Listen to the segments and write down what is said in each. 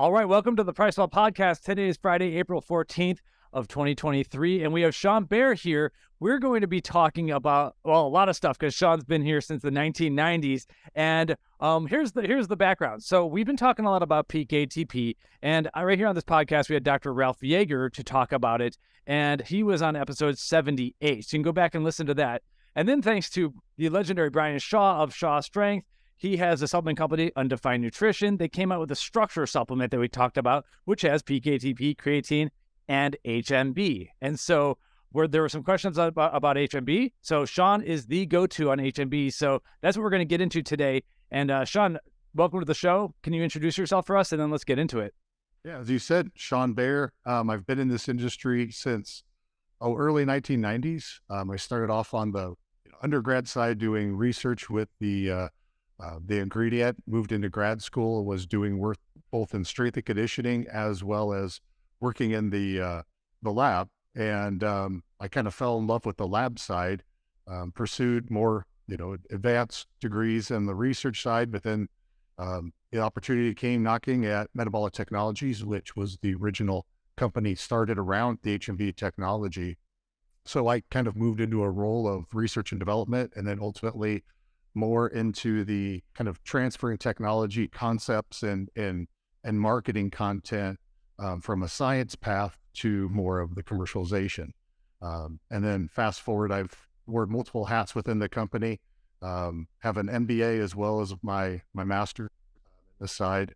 All right, welcome to the PricePlow Podcast. Today is Friday, April 14th of 2023, and we have Shawn Baier here. We're going to be talking about, well, a lot of stuff because Shawn's been here since the 1990s, and here's the background. So we've been talking a lot about peak ATP, and right here on this podcast, we had Dr. Ralph Yeager to talk about it, and he was on episode 78. So you can go back and listen to that. And then thanks to the legendary Brian Shaw of Shaw Strength, he has a supplement company, Undefined Nutrition. They came out with a structure supplement that we talked about, which has peak ATP, creatine, and HMB. And so there were some questions about HMB. So Shawn is the go-to on HMB. So that's what we're going to get into today. And Shawn, welcome to the show. Can you introduce yourself for us? And then let's get into it. Yeah, as you said, Shawn Baier. I've been in this industry since early 1990s. I started off on the undergrad side doing research with the ingredient, moved into grad school, was doing work both in strength and conditioning as well as working in the lab. And I kind of fell in love with the lab side, pursued more, advanced degrees in the research side, but then the opportunity came knocking at Metabolic Technologies, which was the original company started around the HMB technology. So I kind of moved into a role of research and development, and then ultimately more into the kind of transferring technology concepts and marketing content from a science path to more of the commercialization. And then fast forward, I've worn multiple hats within the company, have an MBA as well as my master this side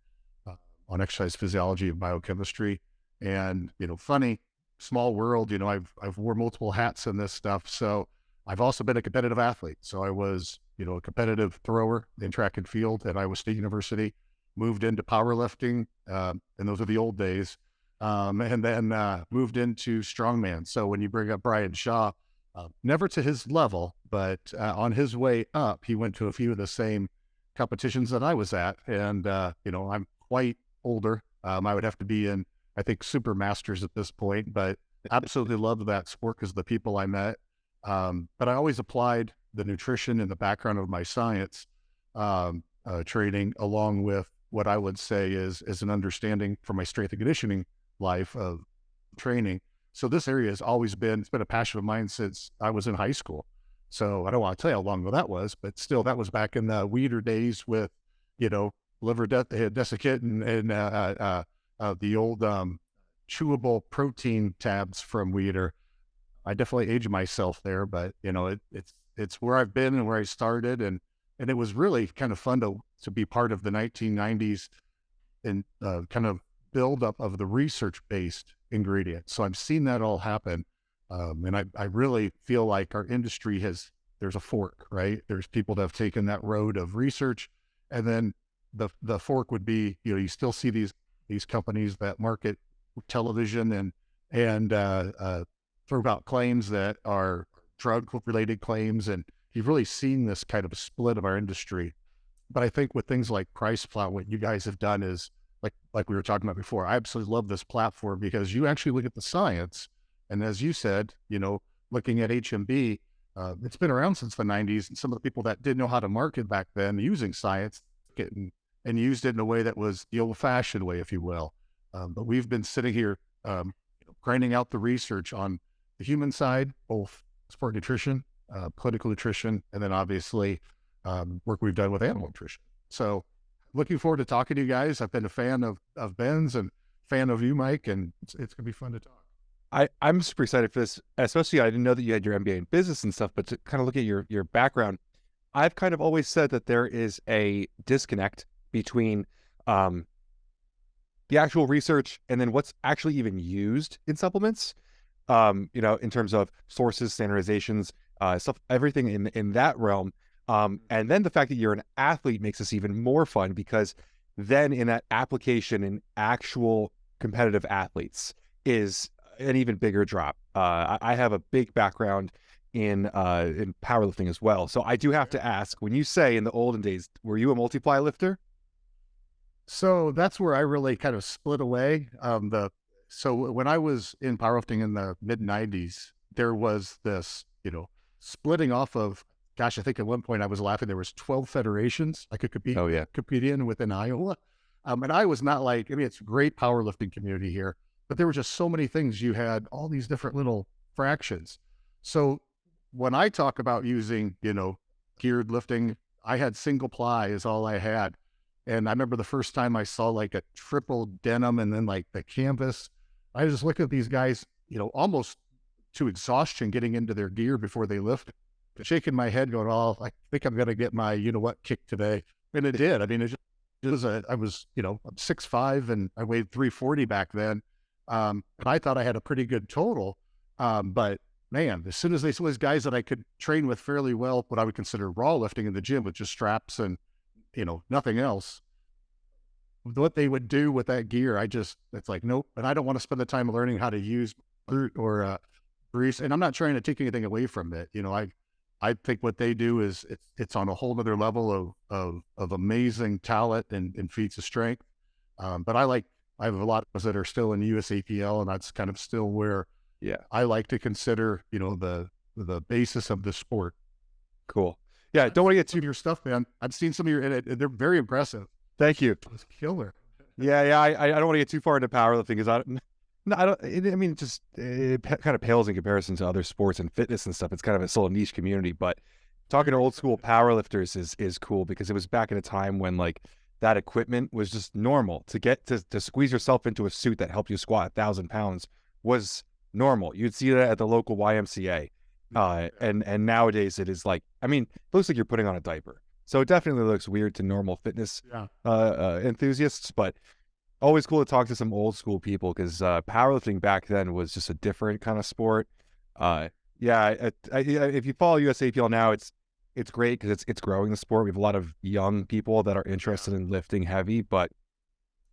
on exercise physiology and biochemistry. And, funny, small world, I've worn multiple hats in this stuff. So I've also been a competitive athlete. So I was, a competitive thrower in track and field at Iowa State University, moved into powerlifting, and those are the old days, and then moved into strongman. So when you bring up Brian Shaw, never to his level, but on his way up, he went to a few of the same competitions that I was at. And, I'm quite older. I would have to be in, I think, super masters at this point, but absolutely loved that sport because of the people I met. But I always applied the nutrition and the background of my science training along with what I would say is an understanding from my strength and conditioning life of training. So this area has always it's been a passion of mine since I was in high school. So I don't want to tell you how long ago that was, but still that was back in the weeder days with, liver desiccant and the old chewable protein tabs from Weeder. I definitely aged myself there, but it's where I've been and where I started, and it was really kind of fun to be part of the 1990s and kind of build up of the research-based ingredients. So I've seen that all happen, and I really feel like our industry there's a fork, right? There's people that have taken that road of research, and then the fork would be, you still see these companies that market television and throw out claims that are drug-related claims, and you've really seen this kind of split of our industry. But I think with things like PricePlow, what you guys have done is, like we were talking about before, I absolutely love this platform because you actually look at the science, and as you said, looking at HMB, it's been around since the 90s, and some of the people that didn't know how to market back then using science and used it in a way that was the old-fashioned way, if you will. But we've been sitting here grinding out the research on the human side, both sport nutrition, clinical nutrition, and then obviously work we've done with animal nutrition. So looking forward to talking to you guys. I've been a fan of Ben's and fan of you, Mike, and it's going to be fun to talk. I'm super excited for this, especially I didn't know that you had your MBA in business and stuff, but to kind of look at your background, I've kind of always said that there is a disconnect between the actual research and then what's actually even used in supplements, in terms of sources, standardizations, stuff, everything in that realm. And then the fact that you're an athlete makes this even more fun because then in that application in actual competitive athletes is an even bigger drop. I have a big background in powerlifting as well. So I do have to ask, when you say in the olden days, were you a multiply lifter? So that's where I really kind of split away. So when I was in powerlifting in the mid 90s, there was this, splitting off of, gosh, I think at one point I was laughing, there was 12 federations I could compete in within Iowa. And I was not like, I mean, it's a great powerlifting community here, but there were just so many things. You had all these different little fractions. So when I talk about using, geared lifting, I had single ply is all I had. And I remember the first time I saw like a triple denim and then like the canvas, I just looked at these guys, almost to exhaustion getting into their gear before they lift, shaking my head going, oh, I think I'm going to get my, kick today. And it did. I mean, I was, I'm 6'5" and I weighed 340 back then. And I thought I had a pretty good total. But man, as soon as they saw these guys that I could train with fairly well, what I would consider raw lifting in the gym with just straps and, nothing else, what they would do with that gear, it's like, nope. And I don't want to spend the time learning how to use or grease. And I'm not trying to take anything away from it. I think what they do is it's on a whole nother level of amazing talent and feats of strength. But I have a lot of us that are still in USAPL, and that's kind of still where I like to consider, the basis of the sport. Cool. Yeah. Don't want to get too your stuff, man. I've seen some of your, and they're very impressive. Thank you. It's killer. Yeah. I don't want to get too far into powerlifting because it kind of pales in comparison to other sports and fitness and stuff. It's kind of a still niche community, but talking to old school powerlifters is cool because it was back in a time when like that equipment was just normal. To get to squeeze yourself into a suit that helped you squat 1,000 pounds was normal. You'd see that at the local YMCA. And nowadays it is like, it looks like you're putting on a diaper. So it definitely looks weird to normal fitness enthusiasts, but always cool to talk to some old school people because powerlifting back then was just a different kind of sport. If you follow USAPL now, it's great because it's growing the sport. We have a lot of young people that are interested in lifting heavy, but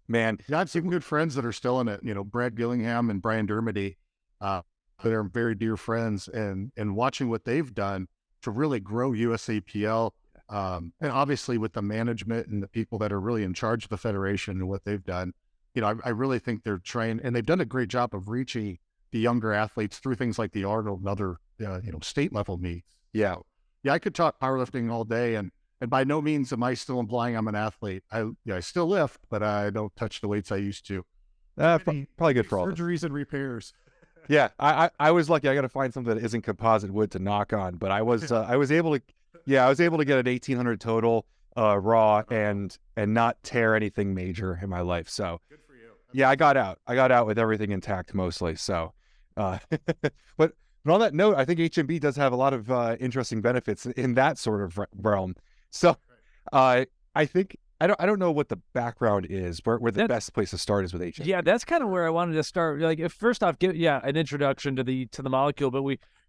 man. Yeah, I've seen good friends that are still in it, Brad Gillingham and Brian Dermody, that are very dear friends, and watching what they've done to really grow USAPL. And obviously with the management and the people that are really in charge of the federation and what they've done, I really think they're trained, and they've done a great job of reaching the younger athletes through things like the Arnold and other, state level meets. Yeah. Yeah. I could talk powerlifting all day, and by no means am I still implying I'm an athlete. I still lift, but I don't touch the weights I used to. Probably good for all surgeries and repairs. Yeah. I was lucky. I got to find something that isn't composite wood to knock on, but I was able to get an 1,800 total raw and not tear anything major in my life. So good for you. Yeah, I got out with everything intact mostly. So, but on that note, I think HMB does have a lot of interesting benefits in that sort of realm. So, I think I don't know what the background is, where the best place to start is with HMB. Yeah, that's kind of where I wanted to start. Like, first off, give an introduction to the molecule, but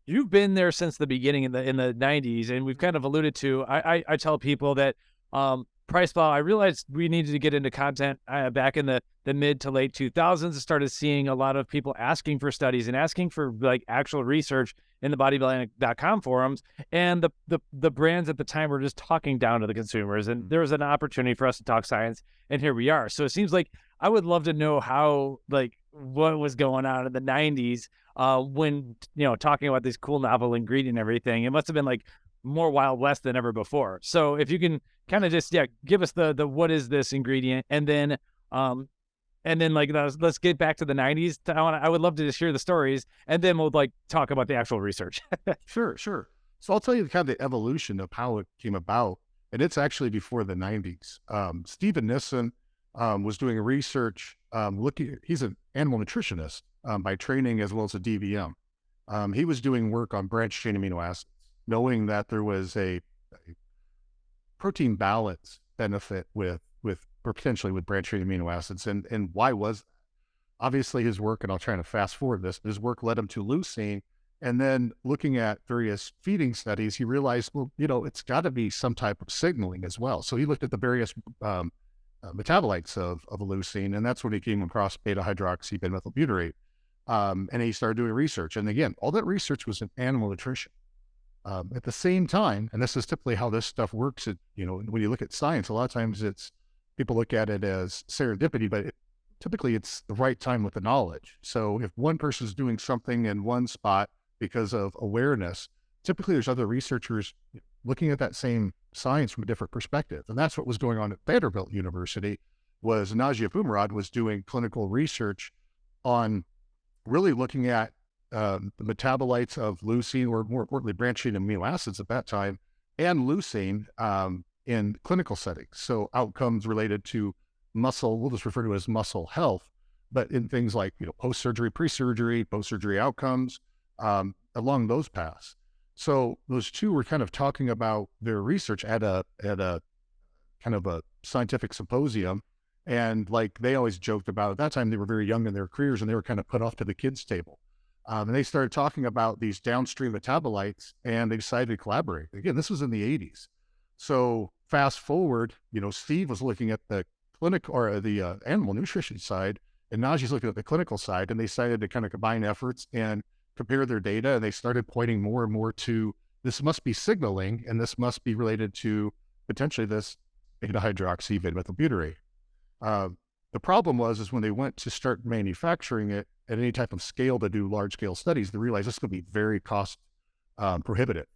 you've been there since the beginning in the 90s, and we've kind of alluded to. I tell people that PricePlow, I realized we needed to get into content back in the mid to late 2000s. I started seeing a lot of people asking for studies and asking for like actual research in the bodybuilding.com forums, and the brands at the time were just talking down to the consumers, and there was an opportunity for us to talk science, and here we are. So it seems like I would love to know how, like, what was going on in the 90s when, talking about this cool novel ingredient and everything. It must have been like more Wild West than ever before. So if you can kind of just, give us the what is this ingredient, and then like let's get back to the 90s. I would love to just hear the stories, and then we'll like talk about the actual research. Sure. So I'll tell you kind of the evolution of how it came about, and it's actually before the 90s. Stephen Nissen was doing research, he's an animal nutritionist by training as well as a DVM. He was doing work on branched chain amino acids, knowing that there was a protein balance benefit with or potentially with branched chain amino acids. And why was that? Obviously his work, and I'll try to fast forward this, his work led him to leucine. And then looking at various feeding studies, he realized, well, it's got to be some type of signaling as well. So he looked at the various metabolites of leucine, and that's when he came across beta-hydroxybutyrate. And he started doing research. And again, all that research was in animal nutrition. At the same time, and this is typically how this stuff works, when you look at science, a lot of times people look at it as serendipity, but typically it's the right time with the knowledge. So if one person's doing something in one spot because of awareness, typically there's other researchers looking at that same science from a different perspective. And that's what was going on at Vanderbilt University. was Nagia Boomerad was doing clinical research on really looking at the metabolites of leucine, or more importantly, branched-chain amino acids at that time, and leucine in clinical settings. So outcomes related to muscle, we'll just refer to as muscle health, but in things like, post-surgery, pre-surgery, post-surgery outcomes, along those paths. So those two were kind of talking about their research at a kind of a scientific symposium. And like they always joked about, at that time, they were very young in their careers and they were kind of put off to the kids' table. And they started talking about these downstream metabolites, and they decided to collaborate. Again, this was in the 80s. So fast forward, Steve was looking at the clinic or the animal nutrition side, and Nagi's looking at the clinical side, and they decided to kind of combine efforts and compare their data. And they started pointing more and more to this must be signaling, and this must be related to potentially this beta-hydroxy butyrate. The problem is when they went to start manufacturing it at any type of scale to do large scale studies, they realized this is going to be very cost prohibitive.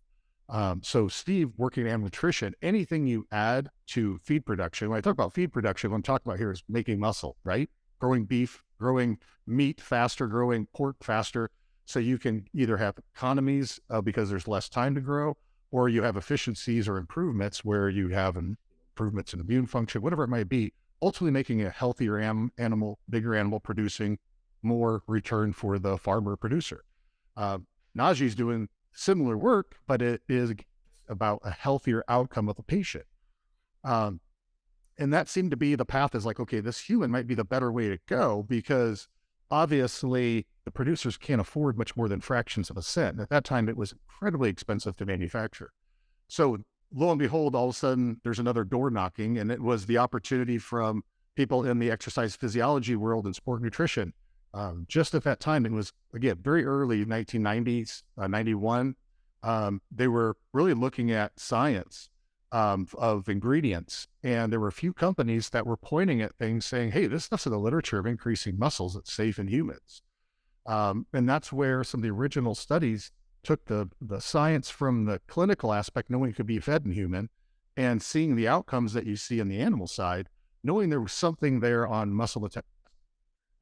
So Steve, working in animal nutrition, anything you add to feed production, when I talk about feed production, what I'm talking about here is making muscle, right? Growing beef, growing meat faster, growing pork faster. So you can either have economies because there's less time to grow, or you have efficiencies or improvements where you have improvements in immune function, whatever it might be, ultimately making a healthier animal, bigger animal, producing more return for the farmer producer. Nagi's doing similar work, but it is about a healthier outcome of the patient. And that seemed to be the path, is like, okay, this human might be the better way to go, because obviously the producers can't afford much more than fractions of a cent. And at that time, it was incredibly expensive to manufacture. So lo and behold, all of a sudden there's another door knocking, and it was the opportunity from people in the exercise physiology world and sport nutrition. Just at that time, it was, again, very early 1990s, 91. They were really looking at science of ingredients. And there were a few companies that were pointing at things saying, hey, this stuff's in the literature of increasing muscles. It's safe in humans. And that's where some of the original studies took the science from the clinical aspect, knowing it could be fed in human, and seeing the outcomes that you see on the animal side, knowing there was something there on muscle metabolism.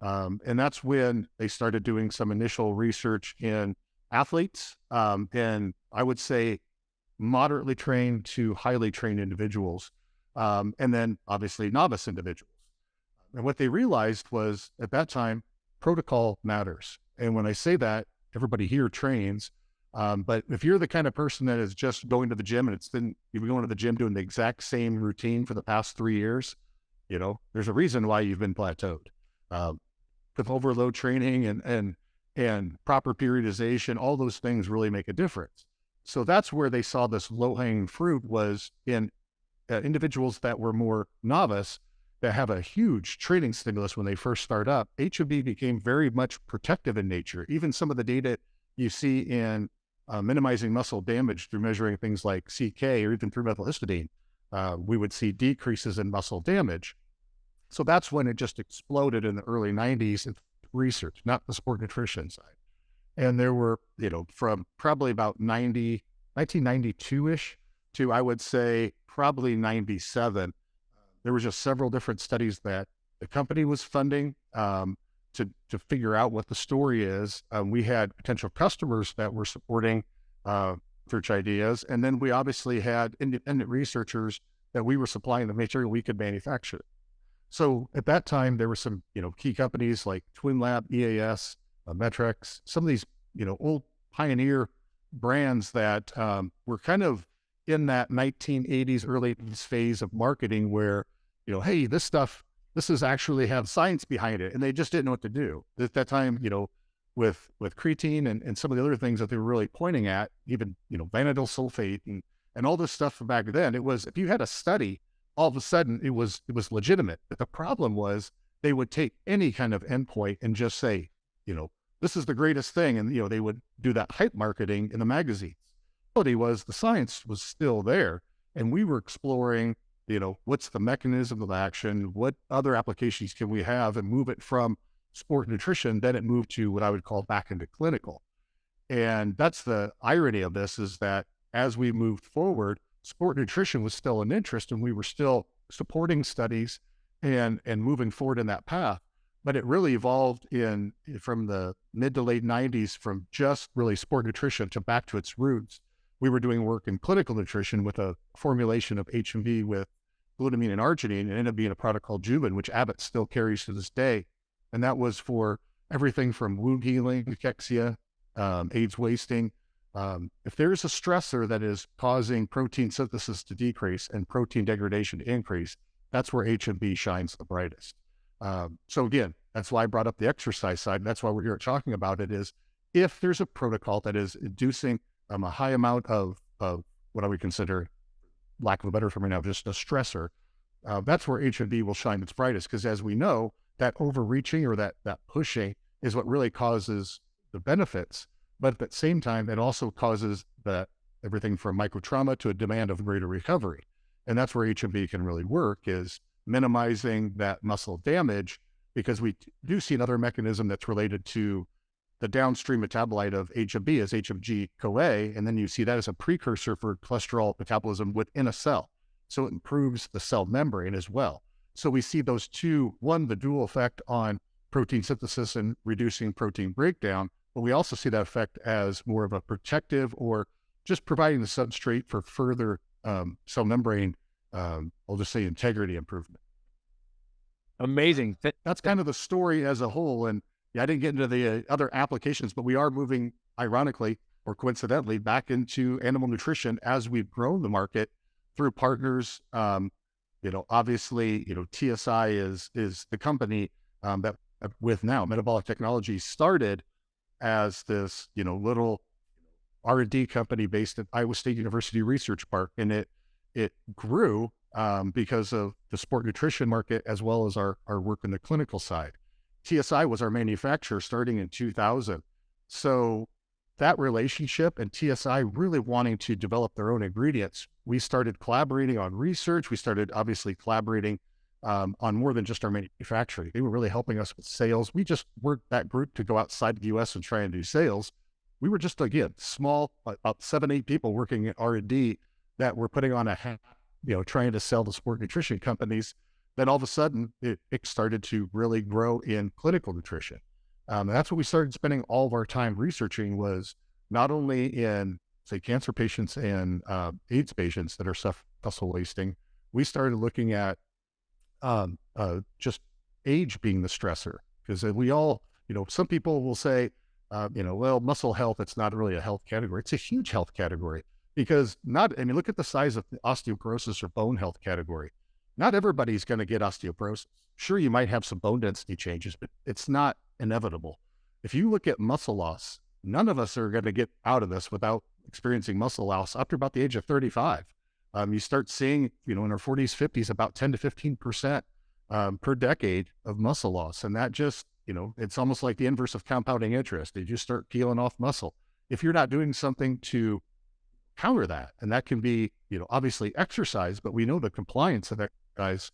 And that's when they started doing some initial research in athletes, and I would say moderately trained to highly trained individuals, and then obviously novice individuals. And what they realized was, at that time, protocol matters. And when I say that, everybody here trains, but if you're the kind of person that is just going to the gym and you've been going to the gym doing the exact same routine for the past 3 years, there's a reason why you've been plateaued. With overload training and proper periodization, all those things really make a difference. So that's where they saw this low-hanging fruit, was in individuals that were more novice, that have a huge training stimulus when they first start up. HMB became very much protective in nature. Even some of the data you see in minimizing muscle damage through measuring things like CK or even through methylhistidine, we would see decreases in muscle damage. So that's when it just exploded in the early 90s in research, not the sport nutrition side. And there were, from probably about 1992-ish to, I would say, probably 97, there were just several different studies that the company was funding to figure out what the story is. We had potential customers that were supporting research ideas. And then we obviously had independent researchers that we were supplying the material we could manufacture. So at that time, there were some, key companies like Twin Lab, EAS, Metrex, some of these, old pioneer brands that were kind of in that 1980s, early 80s phase of marketing where, hey, this is actually have science behind it. And they just didn't know what to do. At that time, with creatine and some of the other things that they were really pointing at, even, vanadyl sulfate and all this stuff back then, it was, if you had a study, all of a sudden it was legitimate. But the problem was they would take any kind of endpoint and just say, this is the greatest thing. And, they would do that hype marketing in the magazines. The science was still there. And we were exploring, what's the mechanism of action? What other applications can we have, and move it from sport nutrition? Then it moved to what I would call back into clinical. And that's the irony of this, is that as we moved forward, sport nutrition was still an interest, and we were still supporting studies and moving forward in that path. But it really evolved from the mid to late 90s from just really sport nutrition to back to its roots. We were doing work in clinical nutrition with a formulation of HMB with glutamine and arginine, and ended up being a product called Juven, which Abbott still carries to this day. And that was for everything from wound healing, cachexia, AIDS wasting. If there's a stressor that is causing protein synthesis to decrease and protein degradation to increase, that's where HMB shines the brightest. So again, that's why I brought up the exercise side. And that's why we're here talking about it, is if there's a protocol that is inducing a high amount of what I would consider, lack of a better term right now, just a stressor, that's where HMB will shine its brightest. Because as we know, that overreaching or that pushing is what really causes the benefits. But at the same time, it also causes everything from microtrauma to a demand of greater recovery. And that's where HMB can really work, is minimizing that muscle damage, because we do see another mechanism that's related to the downstream metabolite of HMB is HMG-CoA, and then you see that as a precursor for cholesterol metabolism within a cell. So it improves the cell membrane as well. So we see those two, one, the dual effect on protein synthesis and reducing protein breakdown, but we also see that effect as more of a protective or just providing the substrate for further cell membrane, I'll just say integrity improvement. Amazing. That's kind of the story as a whole. And yeah, I didn't get into the other applications, but we are moving, ironically or coincidentally, back into animal nutrition as we've grown the market through partners. Obviously, TSI is the company that with now Metabolic Technology started as this, little R&D company based at Iowa State University Research Park. And it grew because of the sport nutrition market, as well as our work in the clinical side. TSI was our manufacturer starting in 2000. So that relationship and TSI really wanting to develop their own ingredients, we started collaborating on research. We started obviously collaborating on more than just our manufacturing. They were really helping us with sales. We just weren't that group to go outside the US and try and do sales. We were just, again, small, about 7-8 people working at R&D that were putting on a hat, trying to sell to sport nutrition companies. Then all of a sudden, it started to really grow in clinical nutrition. And that's what we started spending all of our time researching, was not only in, say, cancer patients and AIDS patients that are muscle wasting. We started looking at just age being the stressor, because we all, some people will say, well, muscle health, it's not really a health category. It's a huge health category, because look at the size of the osteoporosis or bone health category. Not everybody's going to get osteoporosis. Sure, you might have some bone density changes, but it's not inevitable. If you look at muscle loss, none of us are going to get out of this without experiencing muscle loss after about the age of 35. You start seeing, in our 40s, 50s, about 10 to 15% per decade of muscle loss. And that just, it's almost like the inverse of compounding interest. You just start peeling off muscle. If you're not doing something to counter that, and that can be, obviously exercise, but we know the compliance of exercise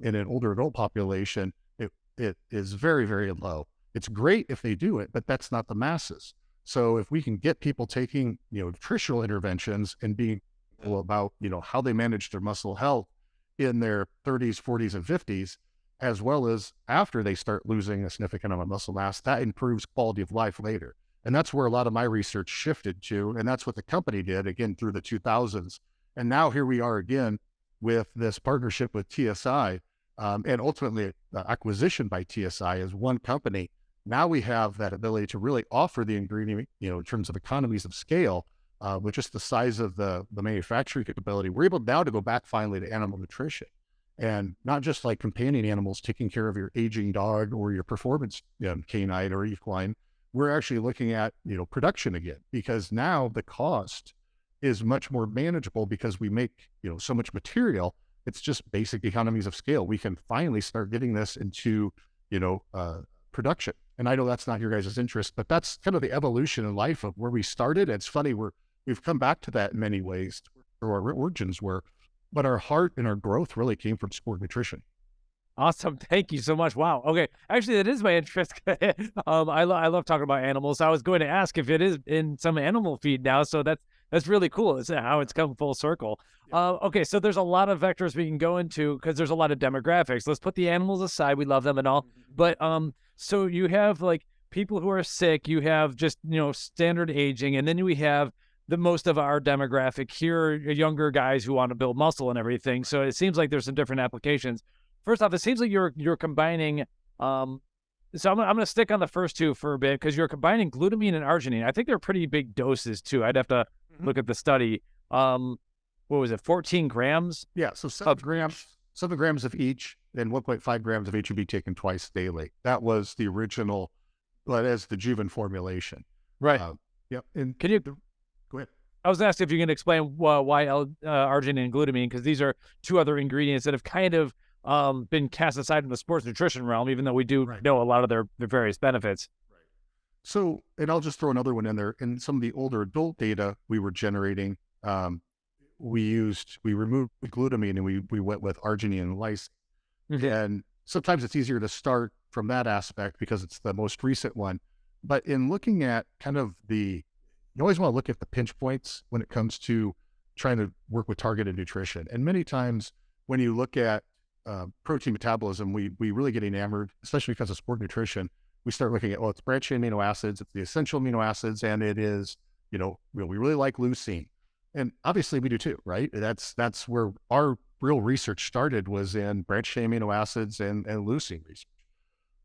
in an older adult population, it is very, very low. It's great if they do it, but that's not the masses. So if we can get people taking, nutritional interventions and being about, how they manage their muscle health in their 30s, 40s, and 50s, as well as after they start losing a significant amount of muscle mass, that improves quality of life later. And that's where a lot of my research shifted to. And that's what the company did, again, through the 2000s. And now here we are again with this partnership with TSI, and ultimately acquisition by TSI as one company. Now we have that ability to really offer the ingredient, in terms of economies of scale, with just the size of the manufacturing capability. We're able now to go back finally to animal nutrition, and not just like companion animals, taking care of your aging dog or your performance canine or equine. We're actually looking at, production again, because now the cost is much more manageable because we make, so much material. It's just basic economies of scale. We can finally start getting this into, production. And I know that's not your guys' interest, but that's kind of the evolution in life of where we started. It's funny, we've come back to that in many ways, where our origins were, but our heart and our growth really came from sport nutrition. Awesome. Thank you so much. Wow. Okay. Actually, that is my interest. I love talking about animals. I was going to ask if it is in some animal feed now. So That's really cool. It's how it's come full circle. Okay, so there's a lot of vectors we can go into because there's a lot of demographics. Let's put the animals aside. We love them and all. But so you have like people who are sick, you have just, standard aging, and then we have the most of our demographic here are younger guys who want to build muscle and everything. So it seems like there's some different applications. First off, it seems like you're combining so I'm going to stick on the first two for a bit because you're combining glutamine and arginine. I think they're pretty big doses too. I'd have to look at the study. What was it, 14 grams? Yeah, so 7 grams of each, and 1.5 grams of HMB taken twice daily. That was the original, well, as the Juven formulation. Right. Yep. And Can you go ahead. I was asked if you can explain why arginine and glutamine, because these are two other ingredients that have kind of been cast aside in the sports nutrition realm, even though we do know a lot of their various benefits. Right. So, and I'll just throw another one in there. In some of the older adult data we were generating, we removed glutamine and we went with arginine and lysine. Mm-hmm. And sometimes it's easier to start from that aspect because it's the most recent one. But in looking at you always want to look at the pinch points when it comes to trying to work with targeted nutrition. And many times when you look at protein metabolism, we really get enamored, especially because of sport nutrition. We start looking at, it's branched chain amino acids, it's the essential amino acids, and it is, we really like leucine. And obviously we do too, right? That's where our real research started, was in branched chain amino acids and leucine research.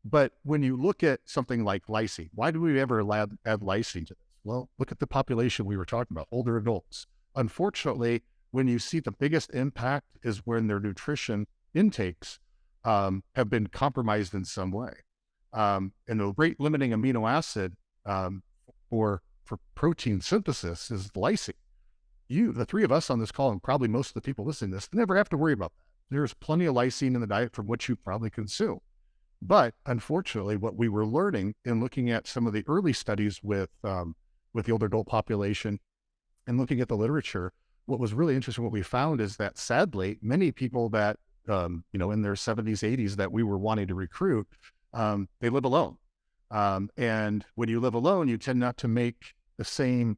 But when you look at something like lysine, why do we ever add lysine to this? Well, look at the population we were talking about, older adults. Unfortunately, when you see the biggest impact is when their nutrition intakes have been compromised in some way. And the rate limiting amino acid for protein synthesis is lysine. The three of us on this call, and probably most of the people listening to this, never have to worry about that. There's plenty of lysine in the diet from what you probably consume. But unfortunately, what we were learning in looking at some of the early studies with the older adult population and looking at the literature, what was really interesting, what we found is that sadly, many people that, in their 70s, 80s that we were wanting to recruit, they live alone. And when you live alone, you tend not to make the same,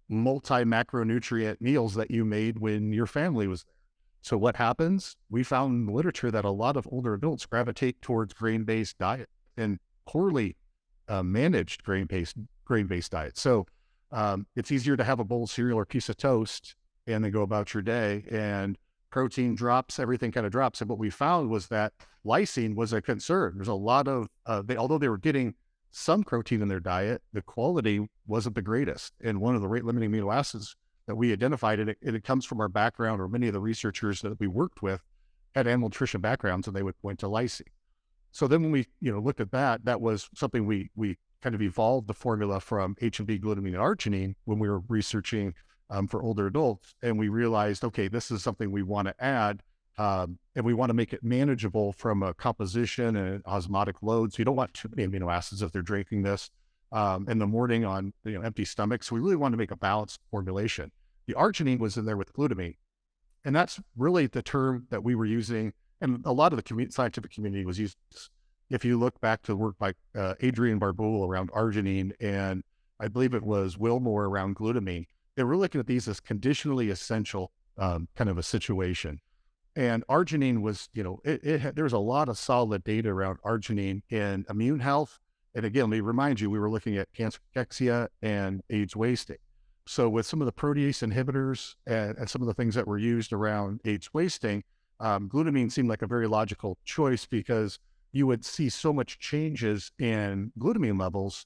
multi-macronutrient meals that you made when your family was there. So what happens? We found in the literature that a lot of older adults gravitate towards grain-based diet and poorly managed grain-based diet. So it's easier to have a bowl of cereal or piece of toast and then go about your day, and protein drops, everything kind of drops. And what we found was that lysine was a concern. There's a lot of, although they were getting some protein in their diet, the quality wasn't the greatest. And one of the rate limiting amino acids that we identified, and it comes from our background, or many of the researchers that we worked with had animal nutrition backgrounds, and they would point to lysine. So then when we, looked at that was something we kind of evolved the formula from HMB, glutamine, and arginine when we were researching for older adults. And we realized, okay, this is something we want to add, and we want to make it manageable from a composition and osmotic load. So you don't want too many amino acids if they're drinking this in the morning on empty stomachs. So we really want to make a balanced formulation. The arginine was in there with glutamine, and that's really the term that we were using, and a lot of the scientific community was using this. If you look back to work by Adrian Barboul around arginine, and I believe it was Wilmore around glutamine, they were looking at these as conditionally essential kind of a situation. And arginine was, there was a lot of solid data around arginine in immune health. And again, let me remind you, we were looking at cancer cachexia and AIDS wasting. So with some of the protease inhibitors and some of the things that were used around AIDS wasting, glutamine seemed like a very logical choice, because you would see so much changes in glutamine levels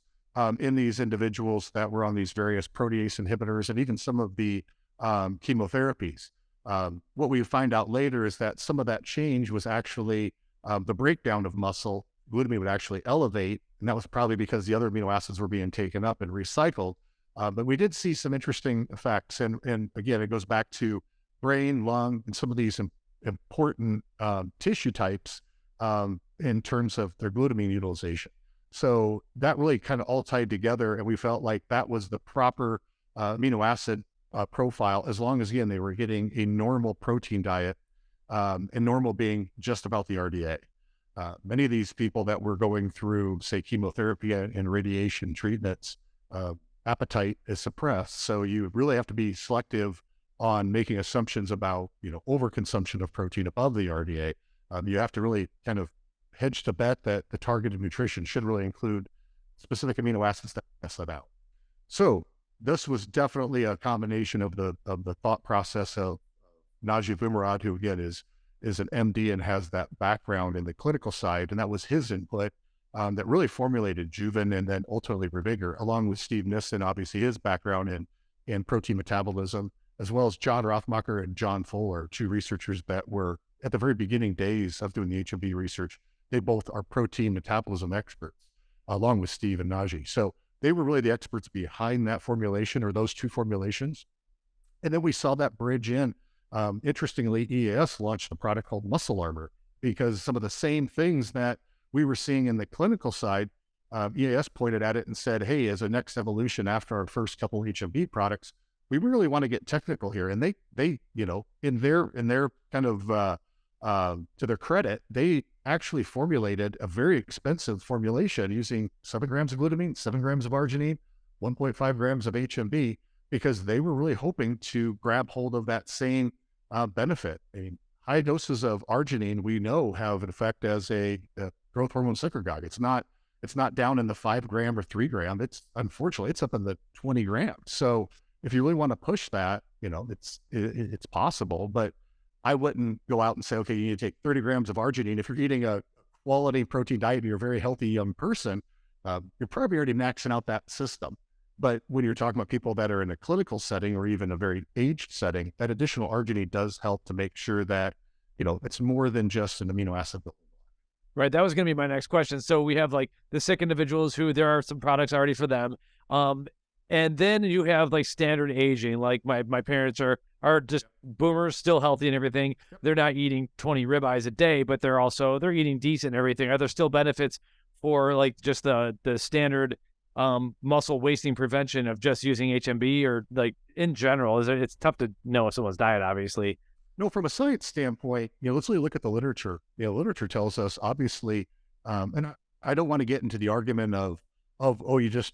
in these individuals that were on these various protease inhibitors and even some of the chemotherapies. What we find out later is that some of that change was actually the breakdown of muscle. Glutamine would actually elevate, and that was probably because the other amino acids were being taken up and recycled. But we did see some interesting effects. And again, it goes back to brain, lung, and some of these important tissue types in terms of their glutamine utilization. So that really kind of all tied together, and we felt like that was the proper amino acid profile, as long as, again, they were getting a normal protein diet, and normal being just about the RDA. Many of these people that were going through, say, chemotherapy and radiation treatments, appetite is suppressed. So you really have to be selective on making assumptions about, overconsumption of protein above the RDA. You have to really kind of hedge to bet that the targeted nutrition should really include specific amino acids that test that out. So this was definitely a combination of the thought process of Naji Vimarad, who again is an MD and has that background in the clinical side, and that was his input that really formulated Juven and then ultimately Revigor, along with Steve Nissen, obviously his background in protein metabolism, as well as John Rothmacher and John Fuller, two researchers that were at the very beginning days of doing the HMB research. They both are protein metabolism experts, along with Steve and Naji. So they were really the experts behind that formulation, or those two formulations. And then we saw that bridge in. Interestingly, EAS launched a product called Muscle Armor, because some of the same things that we were seeing in the clinical side, EAS pointed at it and said, hey, as a next evolution after our first couple HMB products, we really want to get technical here. And they in their kind of, to their credit, they actually formulated a very expensive formulation using 7 grams of glutamine, 7 grams of arginine, 1.5 grams of HMB, because they were really hoping to grab hold of that same benefit. I mean, high doses of arginine, we know, have an effect as a growth hormone secretagogue. It's not down in the 5 gram or 3 gram. Unfortunately, it's up in the 20 grams. So if you really want to push that, it's possible, but I wouldn't go out and say, okay, you need to take 30 grams of arginine. If you're eating a quality protein diet and you're a very healthy young person, you're probably already maxing out that system. But when you're talking about people that are in a clinical setting or even a very aged setting, that additional arginine does help to make sure that, it's more than just an amino acid building. Right. That was going to be my next question. So we have like the sick individuals who there are some products already for them. And then you have like standard aging, like my parents are just boomers, still healthy and everything. They're not eating 20 ribeyes a day, but they're eating decent and everything. Are there still benefits for like just the standard muscle wasting prevention of just using HMB, or like in general? It's tough to know someone's diet, obviously. No, from a science standpoint, let's really look at the literature. Literature tells us, obviously, and I don't want to get into the argument of you just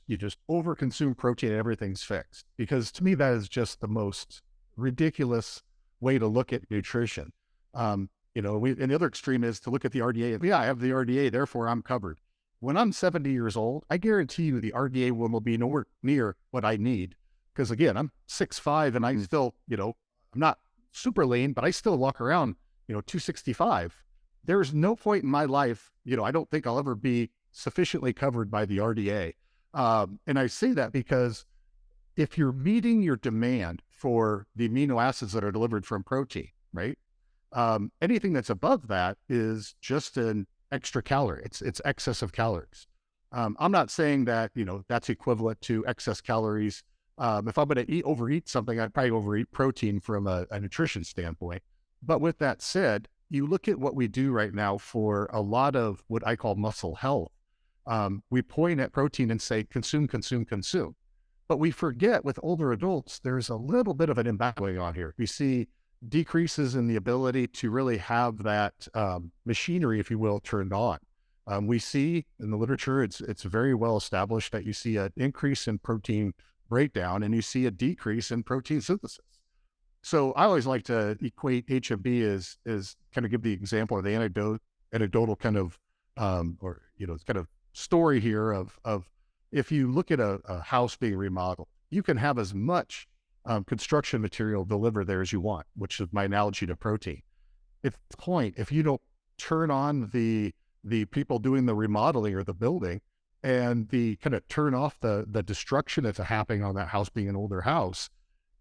overconsume protein and everything's fixed, because to me that is just the most ridiculous way to look at nutrition. And the other extreme is to look at the RDA. Yeah, I have the RDA, therefore I'm covered. When I'm 70 years old, I guarantee you the RDA will be nowhere near what I need, because again, I'm 6'5" and I still, I'm not super lean, but I still walk around, 265. There's no point in my life, I don't think I'll ever be sufficiently covered by the RDA. And I say that because if you're meeting your demand for the amino acids that are delivered from protein, right? Anything that's above that is just an extra calorie. It's excess of calories. I'm not saying that, that's equivalent to excess calories. If I'm going to overeat something, I'd probably overeat protein from a nutrition standpoint. But with that said, you look at what we do right now for a lot of what I call muscle health. We point at protein and say, consume, consume, consume. But we forget with older adults, there's a little bit of an imbalance going on here. We see decreases in the ability to really have that machinery, if you will, turned on. We see in the literature, it's very well established that you see an increase in protein breakdown and you see a decrease in protein synthesis. So I always like to equate HMB as kind of give the example or the anecdotal kind of, kind of story here of if you look at a house being remodeled, you can have as much construction material delivered there as you want, which is my analogy to protein. If you don't turn on the people doing the remodeling or the building, and the kind of turn off the destruction that's happening on that house being an older house,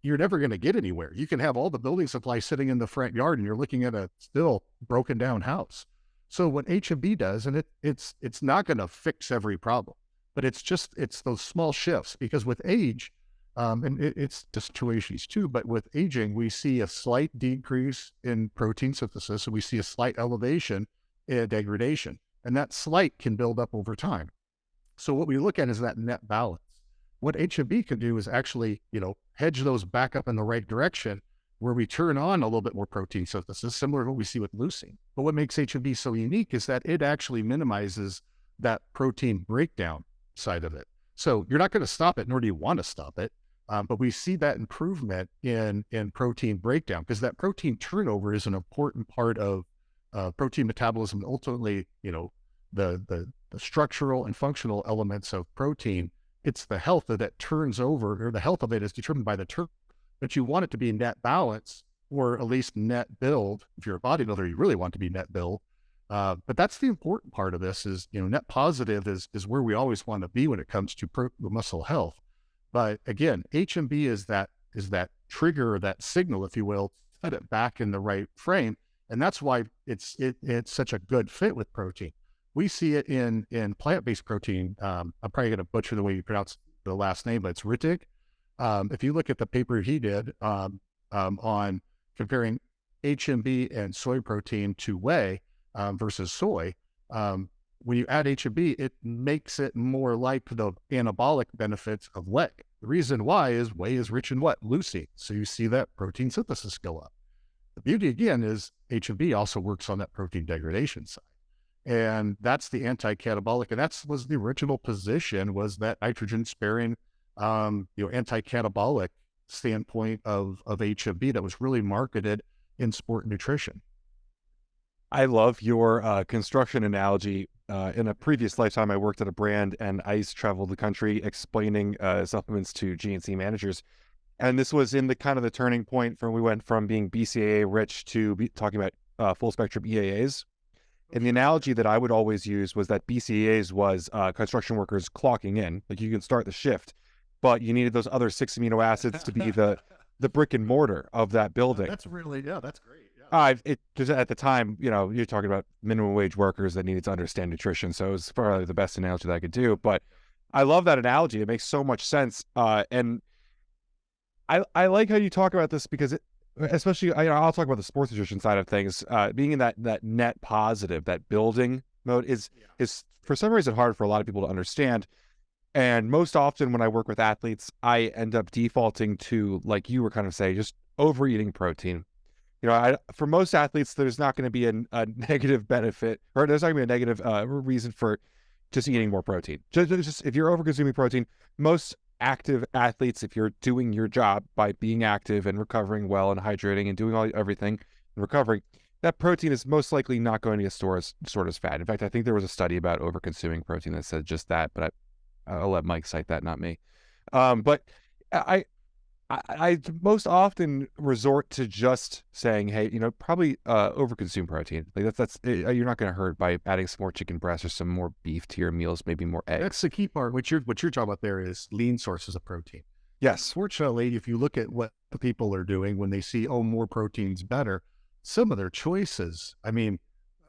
you're never going to get anywhere. You can have all the building supply sitting in the front yard and you're looking at a still broken down house. So what HMB does, and it's not going to fix every problem, but it's those small shifts, because with age, and it's the situations too, but with aging, we see a slight decrease in protein synthesis, and we see a slight elevation in degradation, and that slight can build up over time. So what we look at is that net balance. What HMB can do is actually, hedge those back up in the right direction, where we turn on a little bit more protein synthesis, similar to what we see with leucine. But what makes HMB so unique is that it actually minimizes that protein breakdown side of it. So you're not going to stop it, nor do you want to stop it. But we see that improvement in protein breakdown, because that protein turnover is an important part of protein metabolism. Ultimately, the structural and functional elements of protein, it's the health that turns over, or the health of it is determined by the turn. But you want it to be net balance, or at least net build. If you're a bodybuilder, you really want to be net build. But that's the important part of this is, net positive is where we always want to be when it comes to muscle health. But again, HMB is that trigger, or that signal, if you will, set it back in the right frame. And that's why it's such a good fit with protein. We see it in plant-based protein. I'm probably going to butcher the way you pronounce the last name, but it's Rittig. If you look at the paper he did on comparing HMB and soy protein to whey versus soy, when you add HMB, it makes it more like the anabolic benefits of whey. The reason why is whey is rich in what? Leucine. So you see that protein synthesis go up. The beauty, again, is HMB also works on that protein degradation side. And that's the anti-catabolic. And that was the original position, was that nitrogen sparing, anti-catabolic standpoint of HMB that was really marketed in sport nutrition. I love your construction analogy. In a previous lifetime, I worked at a brand, and I used to travel the country explaining supplements to GNC managers. And this was in the kind of the turning point from, we went from being BCAA rich to talking about full spectrum EAAs. And the analogy that I would always use was that BCAAs was construction workers clocking in. Like, you can start the shift, but you needed those other 6 amino acids to be the brick and mortar of that building. That's really, that's great. Just at the time, you're talking about minimum wage workers that needed to understand nutrition. So it was probably the best analogy that I could do. But I love that analogy. It makes so much sense. And I like how you talk about this, because especially, I'll talk about the sports nutrition side of things. Being in that net positive, that building mode is for some reason hard for a lot of people to understand. And most often when I work with athletes, I end up defaulting to, like you were kind of saying, just overeating protein. For most athletes, there's not going to be a negative benefit, or there's not going to be a negative reason for just eating more protein. Just if you're over-consuming protein, most active athletes, if you're doing your job by being active and recovering well and hydrating and doing everything and recovering, that protein is most likely not going to get stored as fat. In fact, I think there was a study about over-consuming protein that said just that, but I'll let Mike cite that, not me. But I most often resort to just saying, hey, probably overconsume protein. Like that's you're not going to hurt by adding some more chicken breast or some more beef to your meals, maybe more eggs. That's the key part. What you're talking about there is lean sources of protein. Yes. Fortunately, if you look at what the people are doing when they see, more protein's better, some of their choices. I mean,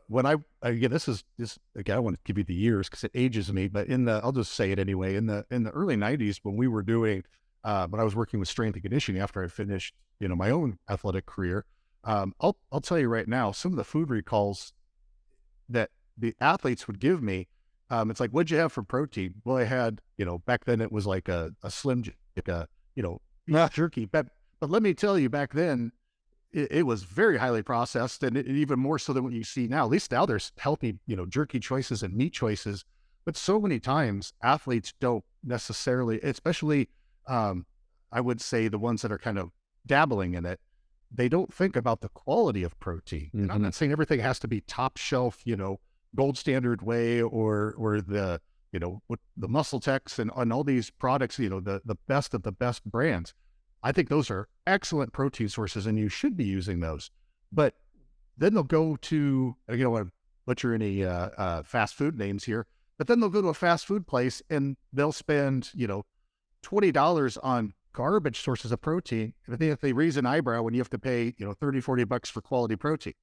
when I want to give you the years because it ages me, but I'll just say it anyway. In the early 90s, when we were doing when I was working with strength and conditioning after I finished, my own athletic career, I'll tell you right now, some of the food recalls that the athletes would give me, it's like, what'd you have for protein? Well, I had, back then it was like a Slim, jerky. But let me tell you, back then it was very highly processed, and even more so than what you see now. At least now there's healthy, jerky choices and meat choices. But so many times athletes don't necessarily, especially I would say the ones that are kind of dabbling in it, they don't think about the quality of protein. Mm-hmm. And I'm not saying everything has to be top shelf, gold standard whey or the, with the Muscle Techs and all these products, the best of the best brands. I think those are excellent protein sources and you should be using those. But then they'll go to, I don't want to butcher any fast food names here, but then they'll go to a fast food place and they'll spend, $20 on garbage sources of protein. And I think if they raise an eyebrow when you have to pay, $30, $40 for quality protein.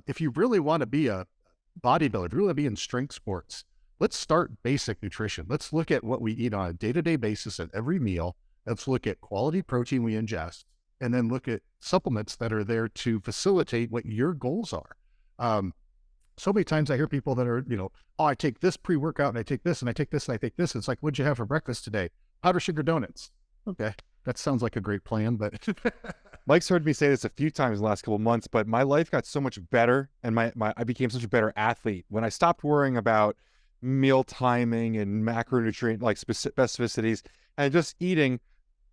If you really want to be a bodybuilder, if you really want to be in strength sports, let's start basic nutrition. Let's look at what we eat on a day-to-day basis at every meal. Let's look at quality protein we ingest, and then look at supplements that are there to facilitate what your goals are. So many times I hear people that are, I take this pre-workout and I take this and I take this and I take this. It's like, what'd you have for breakfast today? Powdered sugar donuts. Okay. That sounds like a great plan, but Mike's heard me say this a few times in the last couple of months, but my life got so much better and I became such a better athlete when I stopped worrying about meal timing and macronutrient like specificities, and just eating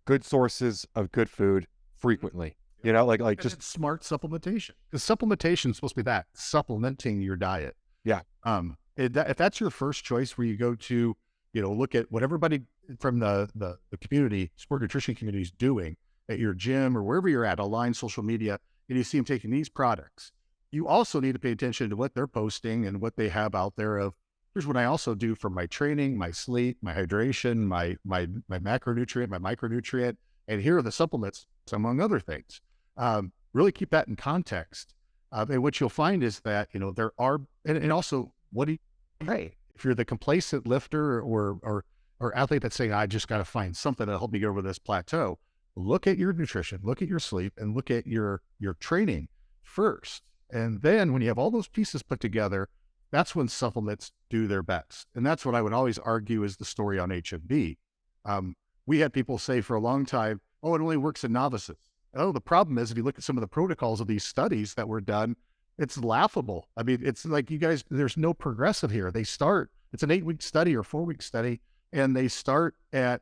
good sources of good food frequently. You know, like And just it's smart supplementation, because supplementation is supposed to be that supplementing your diet. yeah. If that's your first choice, where you go to, look at what everybody from the community, sport nutrition community is doing at your gym or wherever you're at, online, social media, and you see them taking these products, you also need to pay attention to what they're posting and what they have out there of, here's what I also do for my training, my sleep, my hydration, my macronutrient, my micronutrient, and here are the supplements, among other things. Really keep that in context. And what you'll find is that, there are, and also, what do you pay? If you're the complacent lifter or athlete that's saying, I just got to find something to help me get over this plateau, look at your nutrition, look at your sleep, and look at your training first. And then when you have all those pieces put together, that's when supplements do their best. And that's what I would always argue is the story on HMB. We had people say for a long time, oh, it only works in novices. Oh, the problem is, if you look at some of the protocols of these studies that were done, it's laughable. I mean, it's like, you guys, there's no progressive here. They start, it's an 8-week study or 4-week study, and they start at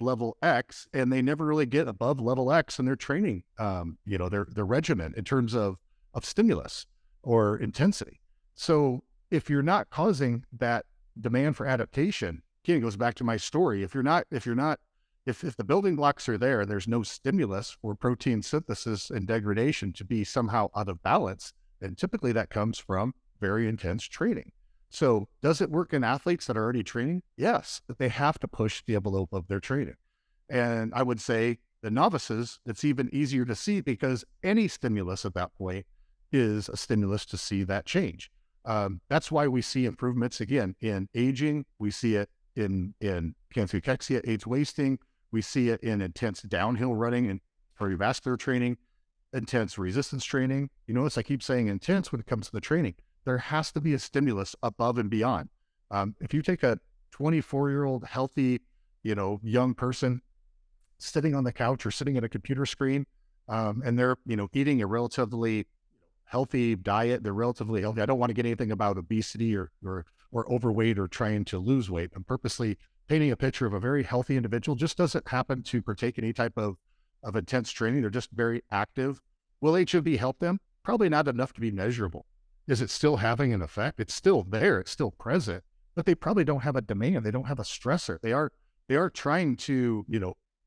level X, and they never really get above level X in their training, their regimen in terms of stimulus or intensity. So if you're not causing that demand for adaptation, again, it goes back to my story. If the building blocks are there, there's no stimulus for protein synthesis and degradation to be somehow out of balance, and typically that comes from very intense training. So does it work in athletes that are already training? Yes, but they have to push the envelope of their training. And I would say the novices, it's even easier to see, because any stimulus at that point is a stimulus to see that change. That's why we see improvements, again, in aging. We see it in cancer cachexia, age wasting. We see it in intense downhill running and cardiovascular training, intense resistance training. You notice I keep saying intense when it comes to the training. There has to be a stimulus above and beyond. If you take a 24-year-old healthy, young person sitting on the couch or sitting at a computer screen, and they're, eating a relatively healthy diet, they're relatively healthy. I don't want to get anything about obesity or overweight or trying to lose weight. I'm purposely painting a picture of a very healthy individual, just doesn't happen to partake in any type of intense training. They're just very active. Will HMB help them? Probably not enough to be measurable. Is it still having an effect? It's still there. It's still present, but they probably don't have a demand. They don't have a stressor. They are trying to,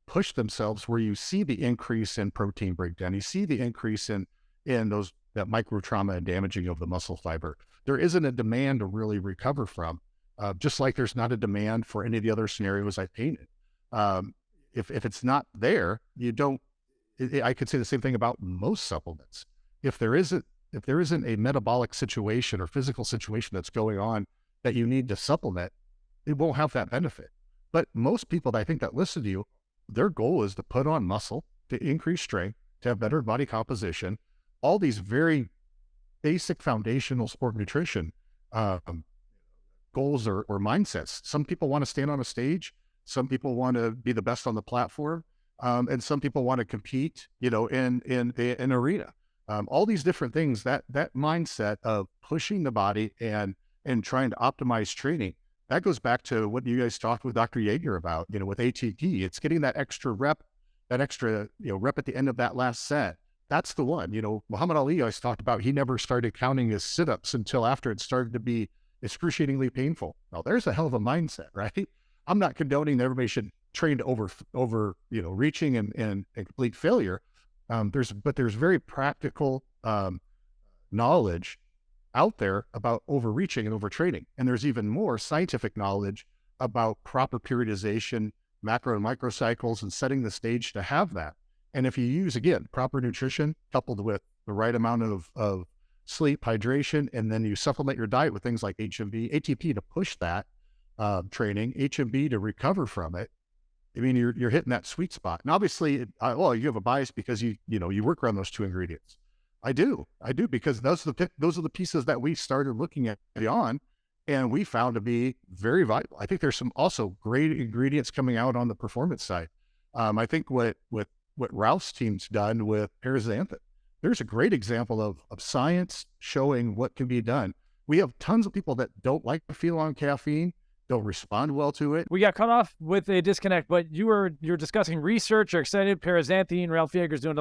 push themselves, where you see the increase in protein breakdown. You see the increase in that micro trauma and damaging of the muscle fiber. There isn't a demand to really recover from, just like there's not a demand for any of the other scenarios I painted. If it's not there, I could say the same thing about most supplements. If there isn't a metabolic situation or physical situation that's going on that you need to supplement, it won't have that benefit. But most people that I think that listen to you, their goal is to put on muscle, to increase strength, to have better body composition, all these very basic foundational sport nutrition goals or mindsets. Some people want to stand on a stage. Some people want to be the best on the platform. And some people want to compete, in an arena. All these different things, that mindset of pushing the body and trying to optimize training, that goes back to what you guys talked with Dr. Yeager about, with ATP. It's getting that extra rep, rep at the end of that last set. That's the one. Muhammad Ali always talked about, he never started counting his sit-ups until after it started to be excruciatingly painful. Now, there's a hell of a mindset, right? I'm not condoning that everybody should train to over reaching and complete failure. There's very practical knowledge out there about overreaching and overtraining. And there's even more scientific knowledge about proper periodization, macro and microcycles, and setting the stage to have that. And if you use, again, proper nutrition coupled with the right amount of sleep, hydration, and then you supplement your diet with things like HMB, ATP to push that training, HMB to recover from it, I mean, you're hitting that sweet spot. And obviously, you have a bias because you work around those two ingredients. I do because those are the pieces that we started looking at beyond, and we found to be very vital. I think there's some also great ingredients coming out on the performance side. I think what Ralph's team's done with Parazanthine, there's a great example of science showing what can be done. we have tons of people that don't like to feel on caffeine, don't respond well to it. We got cut off with a disconnect, but you're discussing research. You're excited. Parazanthine, Ralph Yeager's doing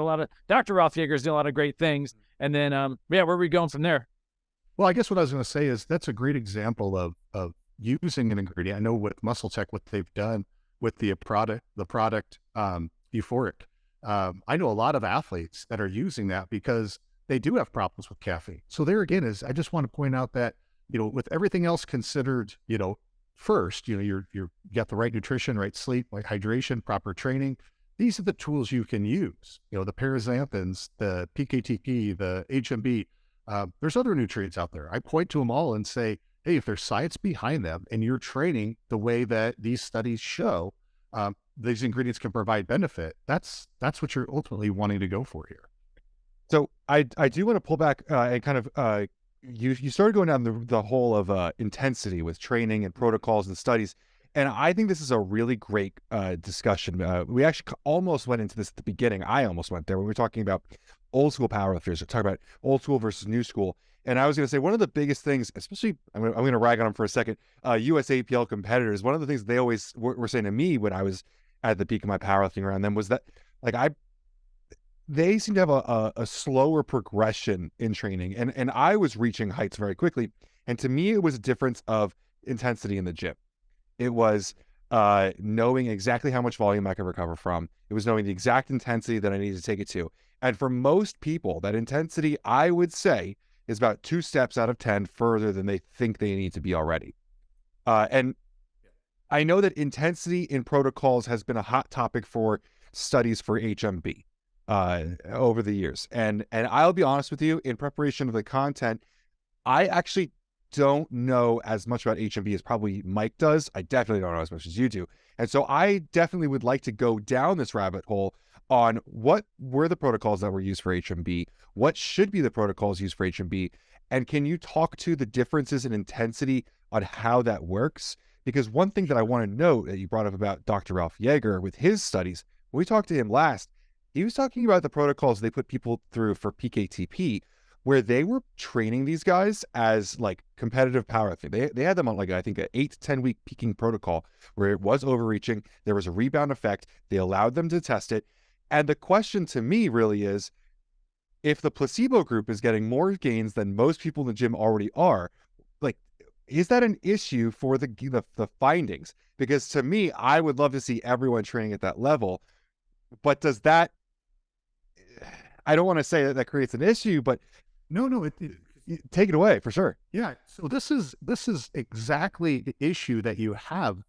Dr. Ralph Yeager's doing a lot of great things. And then, where are we going from there? Well, I guess what I was going to say is that's a great example of using an ingredient. I know with Muscle Tech, what they've done with the product, Euphoric. I know a lot of athletes that are using that because they do have problems with caffeine. So there again I just want to point out that, with everything else considered, first, you got the right nutrition, right sleep, right hydration, proper training. These are the tools you can use. The Parazanthines, the PKTP, the HMB. There's other nutrients out there. I point to them all and say, hey, if there's science behind them and you're training the way that these studies show, these ingredients can provide benefit. That's what you're ultimately wanting to go for here. So I do want to pull back and kind of you started going down the whole of intensity with training and protocols and studies, and I think this is a really great discussion. We actually almost went into this at the beginning. I almost went there when we were talking about old school powerlifters. We're talking about old school versus new school. And I was going to say one of the biggest things, especially, I'm going to rag on them for a second, USAPL competitors, one of the things they always were saying to me when I was at the peak of my powerlifting around them was that, they seem to have a slower progression in training. And I was reaching heights very quickly. And to me, it was a difference of intensity in the gym. It was knowing exactly how much volume I could recover from. It was knowing the exact intensity that I needed to take it to. And for most people, that intensity, I would say, is about 2 steps out of 10 further than they think they need to be already. And I know that intensity in protocols has been a hot topic for studies for HMB over the years. And I'll be honest with you, in preparation of the content, I actually don't know as much about HMB as probably Mike does. I definitely don't know as much as you do. And so I definitely would like to go down this rabbit hole on what were the protocols that were used for HMB, what should be the protocols used for HMB, and can you talk to the differences in intensity on how that works? Because one thing that I want to note that you brought up about Dr. Ralph Yeager with his studies, when we talked to him last, he was talking about the protocols they put people through for PKTP, where they were training these guys as competitive powerlifting. They had them on I think an 8 to 10 week peaking protocol where it was overreaching. There was a rebound effect. They allowed them to test it. And the question to me really is, if the placebo group is getting more gains than most people in the gym already are, is that an issue for the findings? Because to me, I would love to see everyone training at that level. But does that, I don't want to say that creates an issue, but no, take it away for sure. Yeah. So this is exactly the issue that you have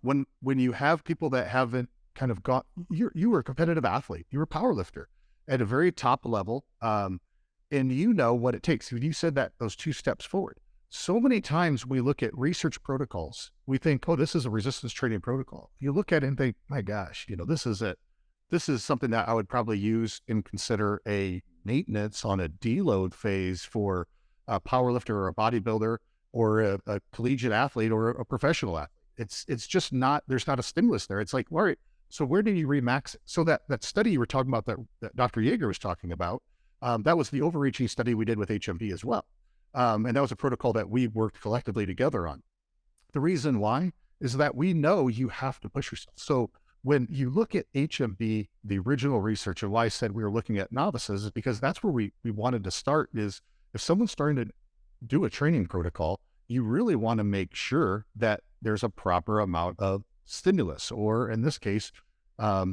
when you have people that haven't kind of got, you were a competitive athlete, you were a power lifter at a very top level, and you know what it takes. You said that those 2 steps forward. So many times we look at research protocols, we think, oh, this is a resistance training protocol. You look at it and think, my gosh, this is it. This is something that I would probably use and consider a maintenance on a deload phase for a power lifter or a bodybuilder or a collegiate athlete or a professional athlete. It's just not, there's not a stimulus there. It's like, all right, so where do you remax it? So that study you were talking about that Dr. Yeager was talking about, that was the overreaching study we did with HMB as well. And that was a protocol that we worked collectively together on. The reason why is that we know you have to push yourself. So when you look at HMB, the original research, and why I said we were looking at novices is because that's where we wanted to start. Is if someone's starting to do a training protocol, you really want to make sure that there's a proper amount of stimulus, or in this case, I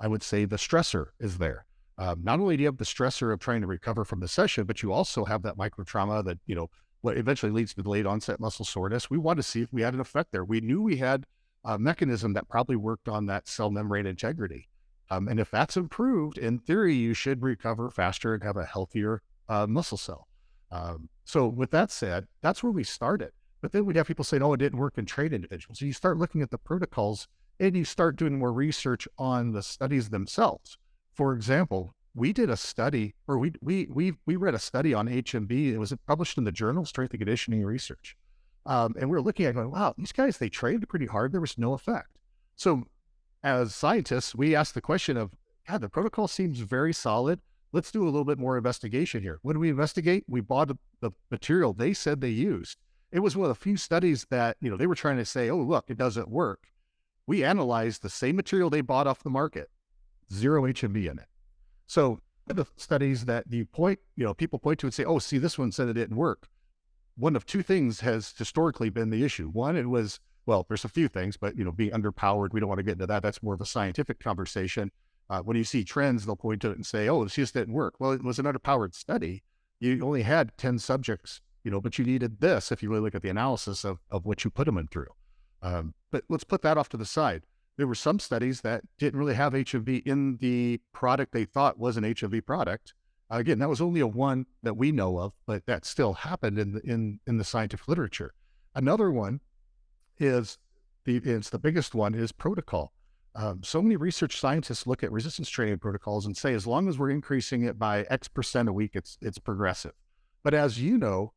would say the stressor is there. Not only do you have the stressor of trying to recover from the session, but you also have that micro trauma that, what eventually leads to delayed onset muscle soreness. We wanted to see if we had an effect there. We knew we had a mechanism that probably worked on that cell membrane integrity. And if that's improved, in theory, you should recover faster and have a healthier muscle cell. So with that said, that's where we started. But then we'd have people saying, oh, it didn't work in trained individuals. So you start looking at the protocols and you start doing more research on the studies themselves. For example, we did a study, or we read a study on HMB. It was published in the journal Strength and Conditioning Research. And we were looking at going, wow, these guys, they trained pretty hard. There was no effect. So as scientists, we asked the question of, God, the protocol seems very solid. Let's do a little bit more investigation here. When we investigate, we bought the material they said they used. It was one of the few studies that, they were trying to say, oh, look, it doesn't work. We analyzed the same material they bought off the market, 0 HMB in it. So the studies that people point to and say, oh, see, this one said it didn't work. One of two things has historically been the issue. One, it was, well, there's a few things, but, being underpowered, we don't want to get into that. That's more of a scientific conversation. When you see trends, they'll point to it and say, oh, this just didn't work. Well, it was an underpowered study. You only had 10 subjects, but you needed this if you really look at the analysis of what you put them in through. But let's put that off to the side. There were some studies that didn't really have HMB in the product they thought was an HMB product. Again, that was only a one that we know of, but that still happened in the scientific literature. Another one is it's the biggest one is protocol. So many research scientists look at resistance training protocols and say, as long as we're increasing it by X% a week, it's progressive. But as you know,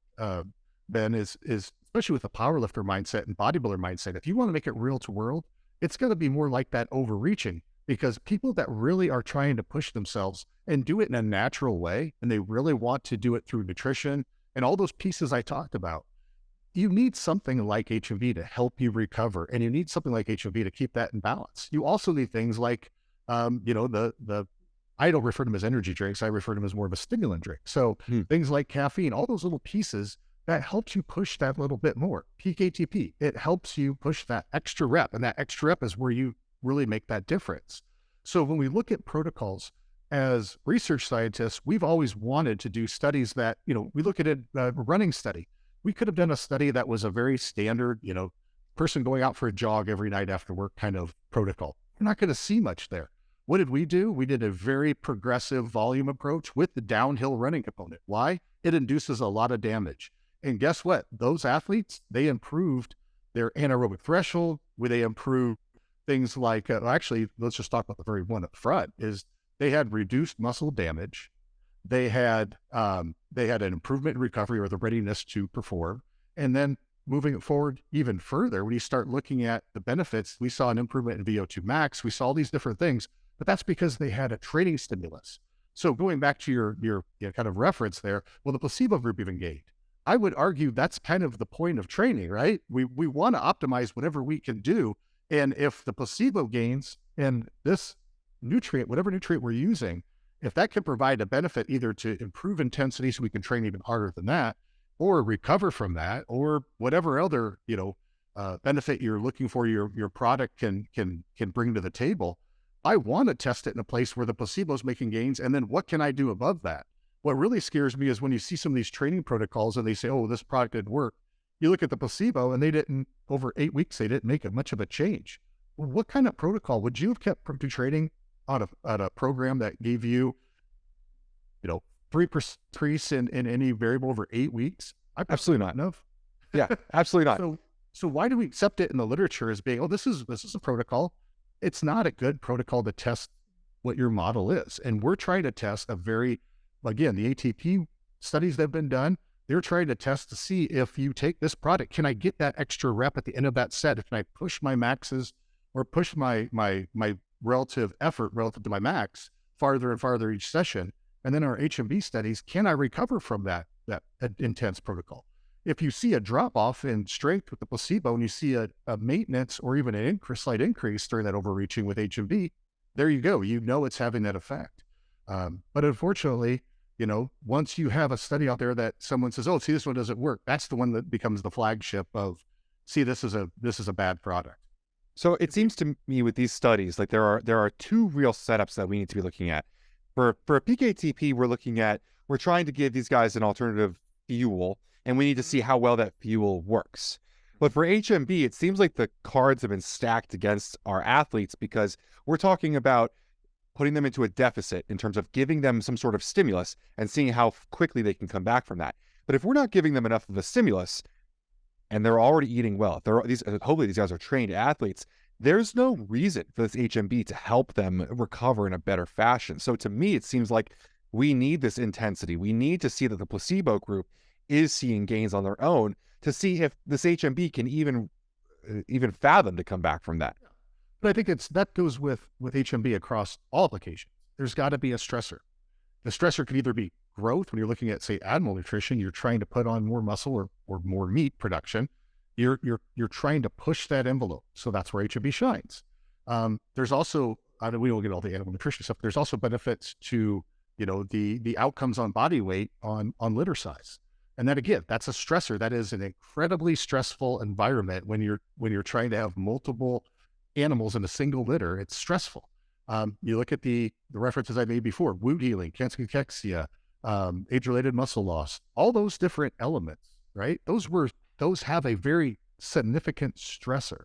Ben, is especially with the powerlifter mindset and bodybuilder mindset, if you want to make it real to world, it's going to be more like that overreaching, because people that really are trying to push themselves and do it in a natural way, and they really want to do it through nutrition and all those pieces I talked about, you need something like HMB to help you recover, and you need something like HMB to keep that in balance. You also need things like, I don't refer to them as energy drinks. I refer to them as more of a stimulant drink. So things like caffeine, all those little pieces that helps you push that little bit more. Peak ATP, it helps you push that extra rep, and that extra rep is where you really make that difference. So when we look at protocols as research scientists, we've always wanted to do studies that, we look at a running study. We could have done a study that was a very standard, person going out for a jog every night after work kind of protocol. You're not going to see much there. What did we do? We did a very progressive volume approach with the downhill running component. Why? It induces a lot of damage. And guess what? Those athletes, they improved their anaerobic threshold, where they improved things like, actually, let's just talk about the very one up front, is they had reduced muscle damage. They had an improvement in recovery, or the readiness to perform. And then moving it forward even further, when you start looking at the benefits, we saw an improvement in VO2 max. We saw all these different things, but that's because they had a training stimulus. So going back to your kind of reference there, well, the placebo group even gained. I would argue that's kind of the point of training, right? We want to optimize whatever we can do. And if the placebo gains and this nutrient, whatever nutrient we're using, if that can provide a benefit either to improve intensity so we can train even harder than that, or recover from that, or whatever other, benefit you're looking for your product can bring to the table, I want to test it in a place where the placebo is making gains. And then what can I do above that? What really scares me is when you see some of these training protocols and they say, oh, this product didn't work. You look at the placebo and over 8 weeks, they didn't make much of a change. Well, what kind of protocol would you have kept from training on a program that gave you, 3% increase in any variable over 8 weeks? Absolutely not. No. Yeah, absolutely not. So why do we accept it in the literature as being, oh, this is a protocol? It's not a good protocol to test what your model is. And we're trying to test again, the ATP studies that have been done, they're trying to test to see if you take this product, can I get that extra rep at the end of that set? Can I push my maxes or push my relative effort relative to my max farther and farther each session? And then our HMB studies, can I recover from that intense protocol? If you see a drop off in strength with the placebo and you see a maintenance or even a slight increase during that overreaching with HMB, there you go. It's having that effect. But unfortunately, once you have a study out there that someone says, oh, see, this one doesn't work, that's the one that becomes the flagship of, see, this is a bad product. So it seems to me with these studies, like there are two real setups that we need to be looking at. For a peak ATP, we're trying to give these guys an alternative fuel, and we need to see how well that fuel works. But for HMB, it seems like the cards have been stacked against our athletes, because we're talking about putting them into a deficit in terms of giving them some sort of stimulus and seeing how quickly they can come back from that. But if we're not giving them enough of a stimulus and they're already eating well, hopefully these guys are trained athletes, there's no reason for this HMB to help them recover in a better fashion. So to me, it seems like we need this intensity. We need to see that the placebo group is seeing gains on their own to see if this HMB can even fathom to come back from that. But I think that goes with HMB across all applications. There's got to be a stressor. the stressor could either be growth. When you're looking at, say, animal nutrition, you're trying to put on more muscle or more meat production. You're trying to push that envelope. So that's where HMB shines. There's also, we won't get all the animal nutrition stuff. There's also benefits to, the outcomes on body weight on litter size. And that, again, that's a stressor. That is an incredibly stressful environment when you're trying to have multiple animals in a single litter. It's stressful. You look at the references I made before: wound healing, cancer cachexia, age-related muscle loss, all those different elements, right? Those have a very significant stressor.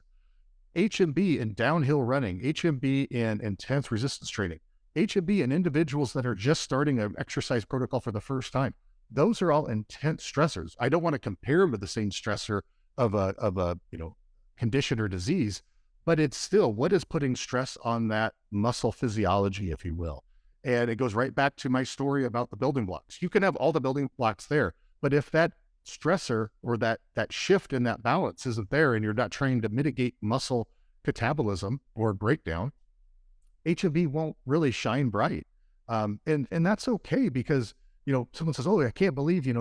HMB in downhill running, HMB in intense resistance training, HMB in individuals that are just starting an exercise protocol for the first time. Those are all intense stressors. I don't want to compare them to the same stressor of a condition or disease, but it's still what is putting stress on that muscle physiology, if you will. And it goes right back to my story about the building blocks. You can have all the building blocks there, but if that stressor or that shift in that balance isn't there, and you're not trying to mitigate muscle catabolism or breakdown, HMB won't really shine bright. And that's okay, because, someone says, "Oh, I can't believe, you go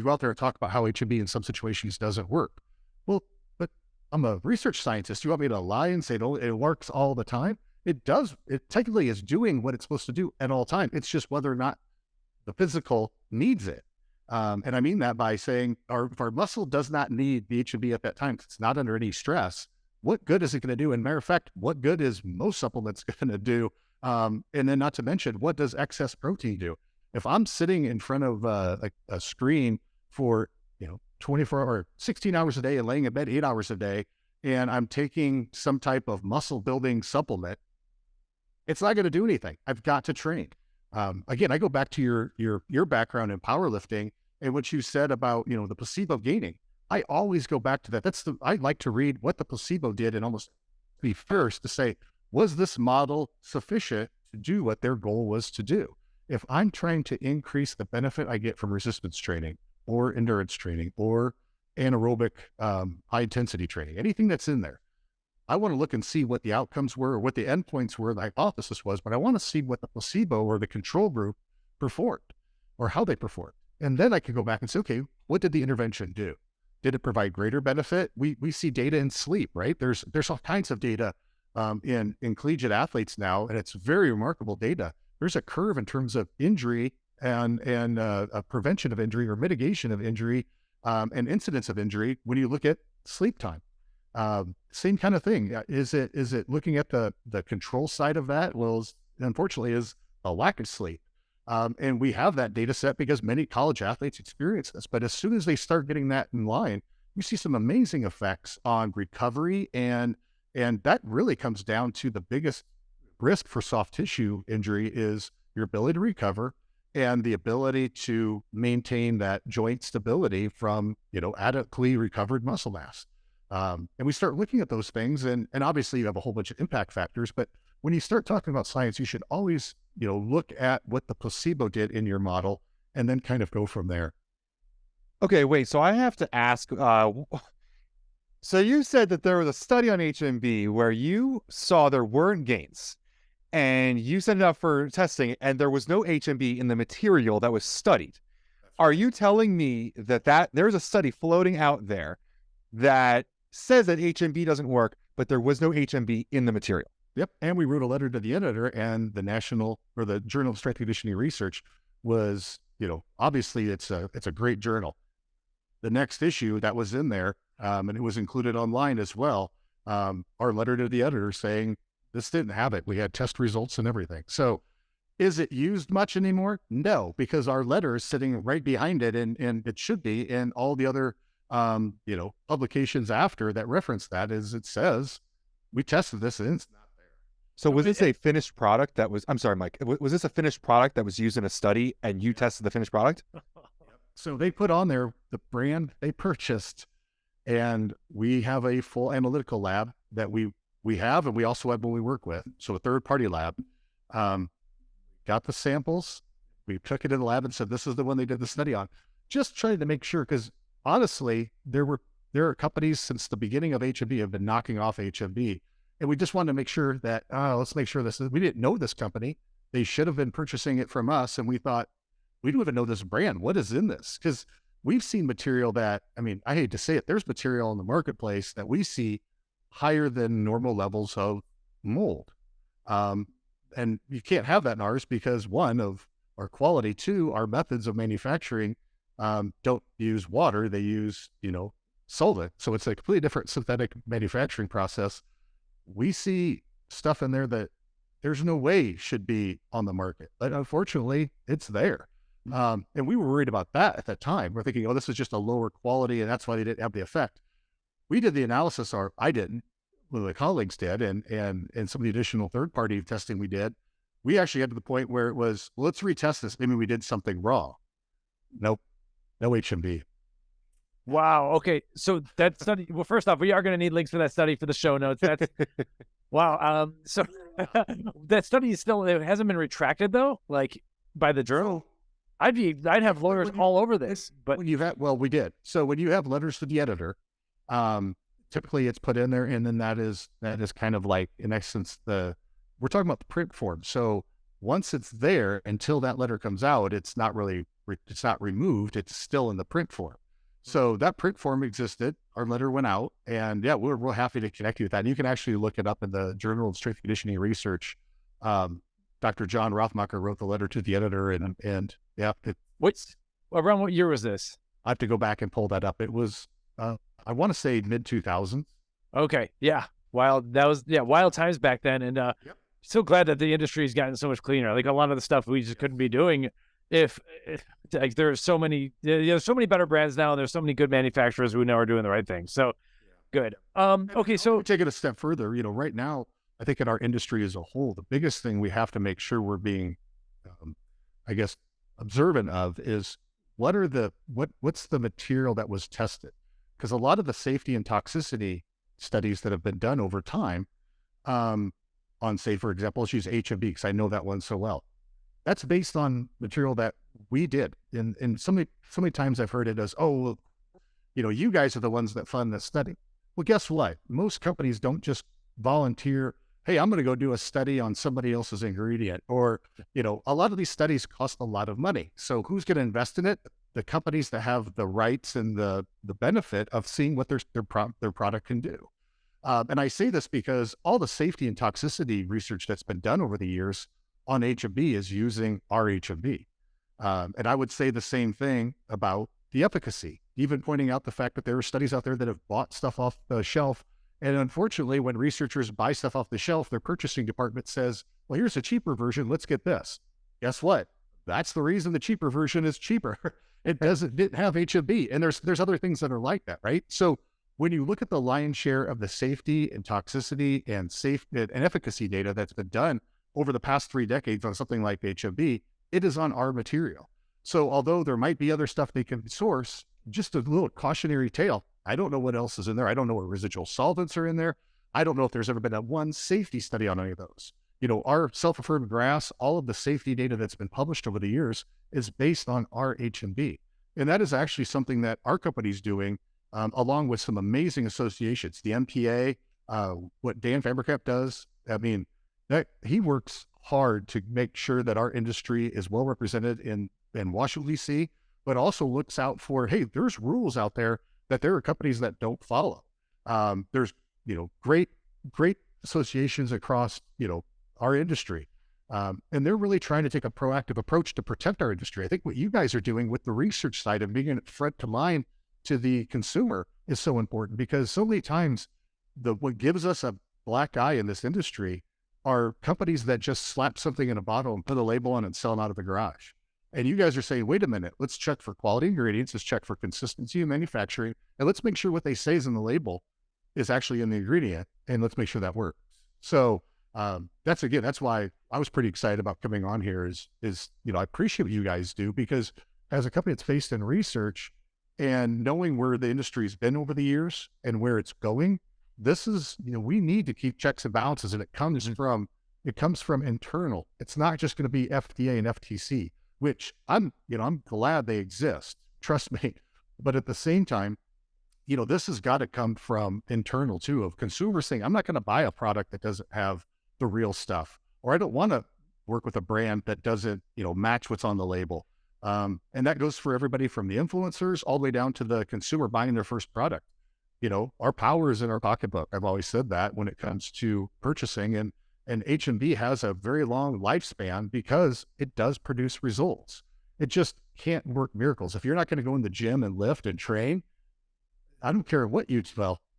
out there and talk about how HMB in some situations doesn't work." Well, but I'm a research scientist. You want me to lie and say it works all the time? It does. It technically is doing what it's supposed to do at all time. It's just whether or not the physical needs it. And I mean that by saying if our muscle does not need the HMB at that time, it's not under any stress, what good is it going to do? And matter of fact, what good is most supplements going to do? And then not to mention, what does excess protein do? If I'm sitting in front of a screen for 24 or 16 hours a day and laying in bed 8 hours a day, and I'm taking some type of muscle building supplement, it's not going to do anything. I've got to train. Again, I go back to your background in powerlifting and what you said about, the placebo gaining. I always go back to that. I like to read what the placebo did and almost be first to say, was this model sufficient to do what their goal was to do? If I'm trying to increase the benefit I get from resistance training or endurance training or anaerobic high intensity training, anything that's in there, I want to look and see what the outcomes were or what the endpoints were, the hypothesis was, but I want to see what the placebo or the control group performed or how they performed. And then I can go back and say, okay, what did the intervention do? Did it provide greater benefit? We see data in sleep, right? There's all kinds of data in collegiate athletes now, and it's very remarkable data. There's a curve in terms of injury and prevention of injury or mitigation of injury and incidence of injury when you look at sleep time. Same kind of thing. Is it looking at the control side of that? Well, unfortunately, is a lack of sleep. And we have that data set because many college athletes experience this. But as soon as they start getting that in line, we see some amazing effects on recovery. And that really comes down to the biggest risk for soft tissue injury is your ability to recover and the ability to maintain that joint stability from, adequately recovered muscle mass. And we start looking at those things, and obviously you have a whole bunch of impact factors, but when you start talking about science, you should always, look at what the placebo did in your model and then kind of go from there. Okay, wait, so I have to ask, so you said that there was a study on HMB where you saw there weren't gains and you sent it out for testing and there was no HMB in the material that was studied. Are you telling me that there's a study floating out there that says that HMB doesn't work, but there was no HMB in the material? Yep. And we wrote a letter to the editor, and the the Journal of Strength and Conditioning Research was, obviously it's a great journal. The next issue that was in there, and it was included online as well, our letter to the editor saying this didn't have it. We had test results and everything. So is it used much anymore? No, because our letter is sitting right behind it, and it should be, and all the other publications after that reference that it says we tested this and it's not there. So was this a finished product that was, I'm sorry, Mike, was this a finished product that was used in a study and you tested the finished product? So they put on there the brand they purchased, and we have a full analytical lab that we have, and we also have one we work with. So a third-party lab, got the samples, we took it in the lab and said, this is the one they did the study on. Just trying to make sure, because honestly, there are companies since the beginning of HMB have been knocking off HMB, and we just wanted to make sure that let's make sure we didn't know this company. they should have been purchasing it from us. And we thought, we don't even know this brand. What is in this? Because we've seen material that, I mean, I hate to say it, there's material in the marketplace that we see higher than normal levels of mold. And you can't have that in ours because, one, of our quality, two, our methods of manufacturing don't use water. They use, solvent. So it's a completely different synthetic manufacturing process. We see stuff in there that there's no way should be on the market, but unfortunately it's there. And we were worried about that at that time. We're thinking, oh, this is just a lower quality and that's why they didn't have the effect. We did the analysis, or I didn't, well, the colleagues did, and some of the additional third-party testing we did. We actually got to the point where it was, well, let's retest this. Maybe we did something wrong. Nope, no HMB. Wow. Okay. So that study, well, first off, we are going to need links for that study for the show notes. That's wow. So that study is still, it hasn't been retracted though, like by the journal. I'd have lawyers all over this, but when we did. So when you have letters to the editor, typically it's put in there, and then that is kind of like, in essence, we're talking about the print form. So once it's there, until that letter comes out, it's not removed. It's still in the print form. So that print form existed. Our letter went out, and yeah, we're real happy to connect you with that. And you can actually look it up in the Journal of Strength Conditioning Research. Dr. John Rothmacher wrote the letter to the editor, and yeah. Around what year was this? I have to go back and pull that up. It was, I want to say mid-2000s. Okay. Yeah. Wild times back then. And so glad that the industry has gotten so much cleaner. Like a lot of the stuff we just couldn't be doing if like there's so many better brands now. And there's so many good manufacturers who know are doing the right thing. So good. Okay. So take it a step further, right now, I think in our industry as a whole, the biggest thing we have to make sure we're being, observant of is what's the material that was tested? Because a lot of the safety and toxicity studies that have been done over time on, say, for example, let's use HMB because I know that one so well. That's based on material that we did. And so many times I've heard it as, oh, well, you guys are the ones that fund this study. Well, guess what? Most companies don't just volunteer, hey, I'm going to go do a study on somebody else's ingredient. Or, a lot of these studies cost a lot of money. So who's going to invest in it? The companies that have the rights and the benefit of seeing what their product can do. And I say this because all the safety and toxicity research that's been done over the years on HMB is using our HMB. And I would say the same thing about the efficacy, even pointing out the fact that there are studies out there that have bought stuff off the shelf. And unfortunately, when researchers buy stuff off the shelf, their purchasing department says, well, here's a cheaper version. Let's get this. Guess what? That's the reason the cheaper version is cheaper. It didn't have HMB. And there's other things that are like that, right? So when you look at the lion's share of the safety and toxicity and efficacy data that's been done over the past 3 decades on something like HMB, it is on our material. So although there might be other stuff they can source, just a little cautionary tale. I don't know what else is in there. I don't know what residual solvents are in there. I don't know if there's ever been one safety study on any of those. Our self-affirmed GRAS, all of the safety data that's been published over the years is based on our HMB. And that is actually something that our company's doing, along with some amazing associations. The MPA, what Dan Faberkamp does, he works hard to make sure that our industry is well represented in Washington, D.C., but also looks out for, hey, there's rules out there that there are companies that don't follow. There's, great associations across, our industry. And they're really trying to take a proactive approach to protect our industry. I think what you guys are doing with the research side and being front to mind to the consumer is so important, because so many times what gives us a black eye in this industry are companies that just slap something in a bottle and put a label on it and sell it out of the garage. And you guys are saying, wait a minute, let's check for quality ingredients, let's check for consistency of manufacturing, and let's make sure what they say is in the label is actually in the ingredient, and let's make sure that works. So that's why I was pretty excited about coming on here is I appreciate what you guys do, because as a company that's based in research and knowing where the industry's been over the years and where it's going, this is, we need to keep checks and balances, and it comes from internal. It's not just going to be FDA and FTC, which I'm glad they exist, trust me. But at the same time, this has got to come from internal too, of consumers saying, I'm not going to buy a product that doesn't have the real stuff, or I don't want to work with a brand that doesn't, match what's on the label. And that goes for everybody from the influencers all the way down to the consumer buying their first product. Our power is in our pocketbook. I've always said that when it comes to purchasing, and HMB has a very long lifespan because it does produce results. It just can't work miracles. If you're not going to go in the gym and lift and train, I don't care what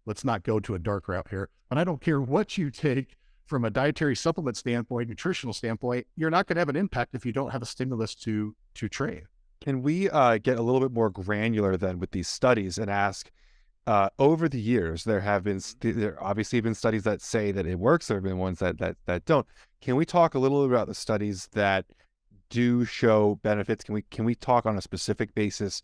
let's not go to a dark route here, but I don't care what you take from a dietary supplement standpoint, nutritional standpoint, you're not going to have an impact if you don't have a stimulus to train. Can we get a little bit more granular then with these studies and ask, over the years, there obviously been studies that say that it works. There have been ones that don't. Can we talk a little bit about the studies that do show benefits? Can we talk on a specific basis?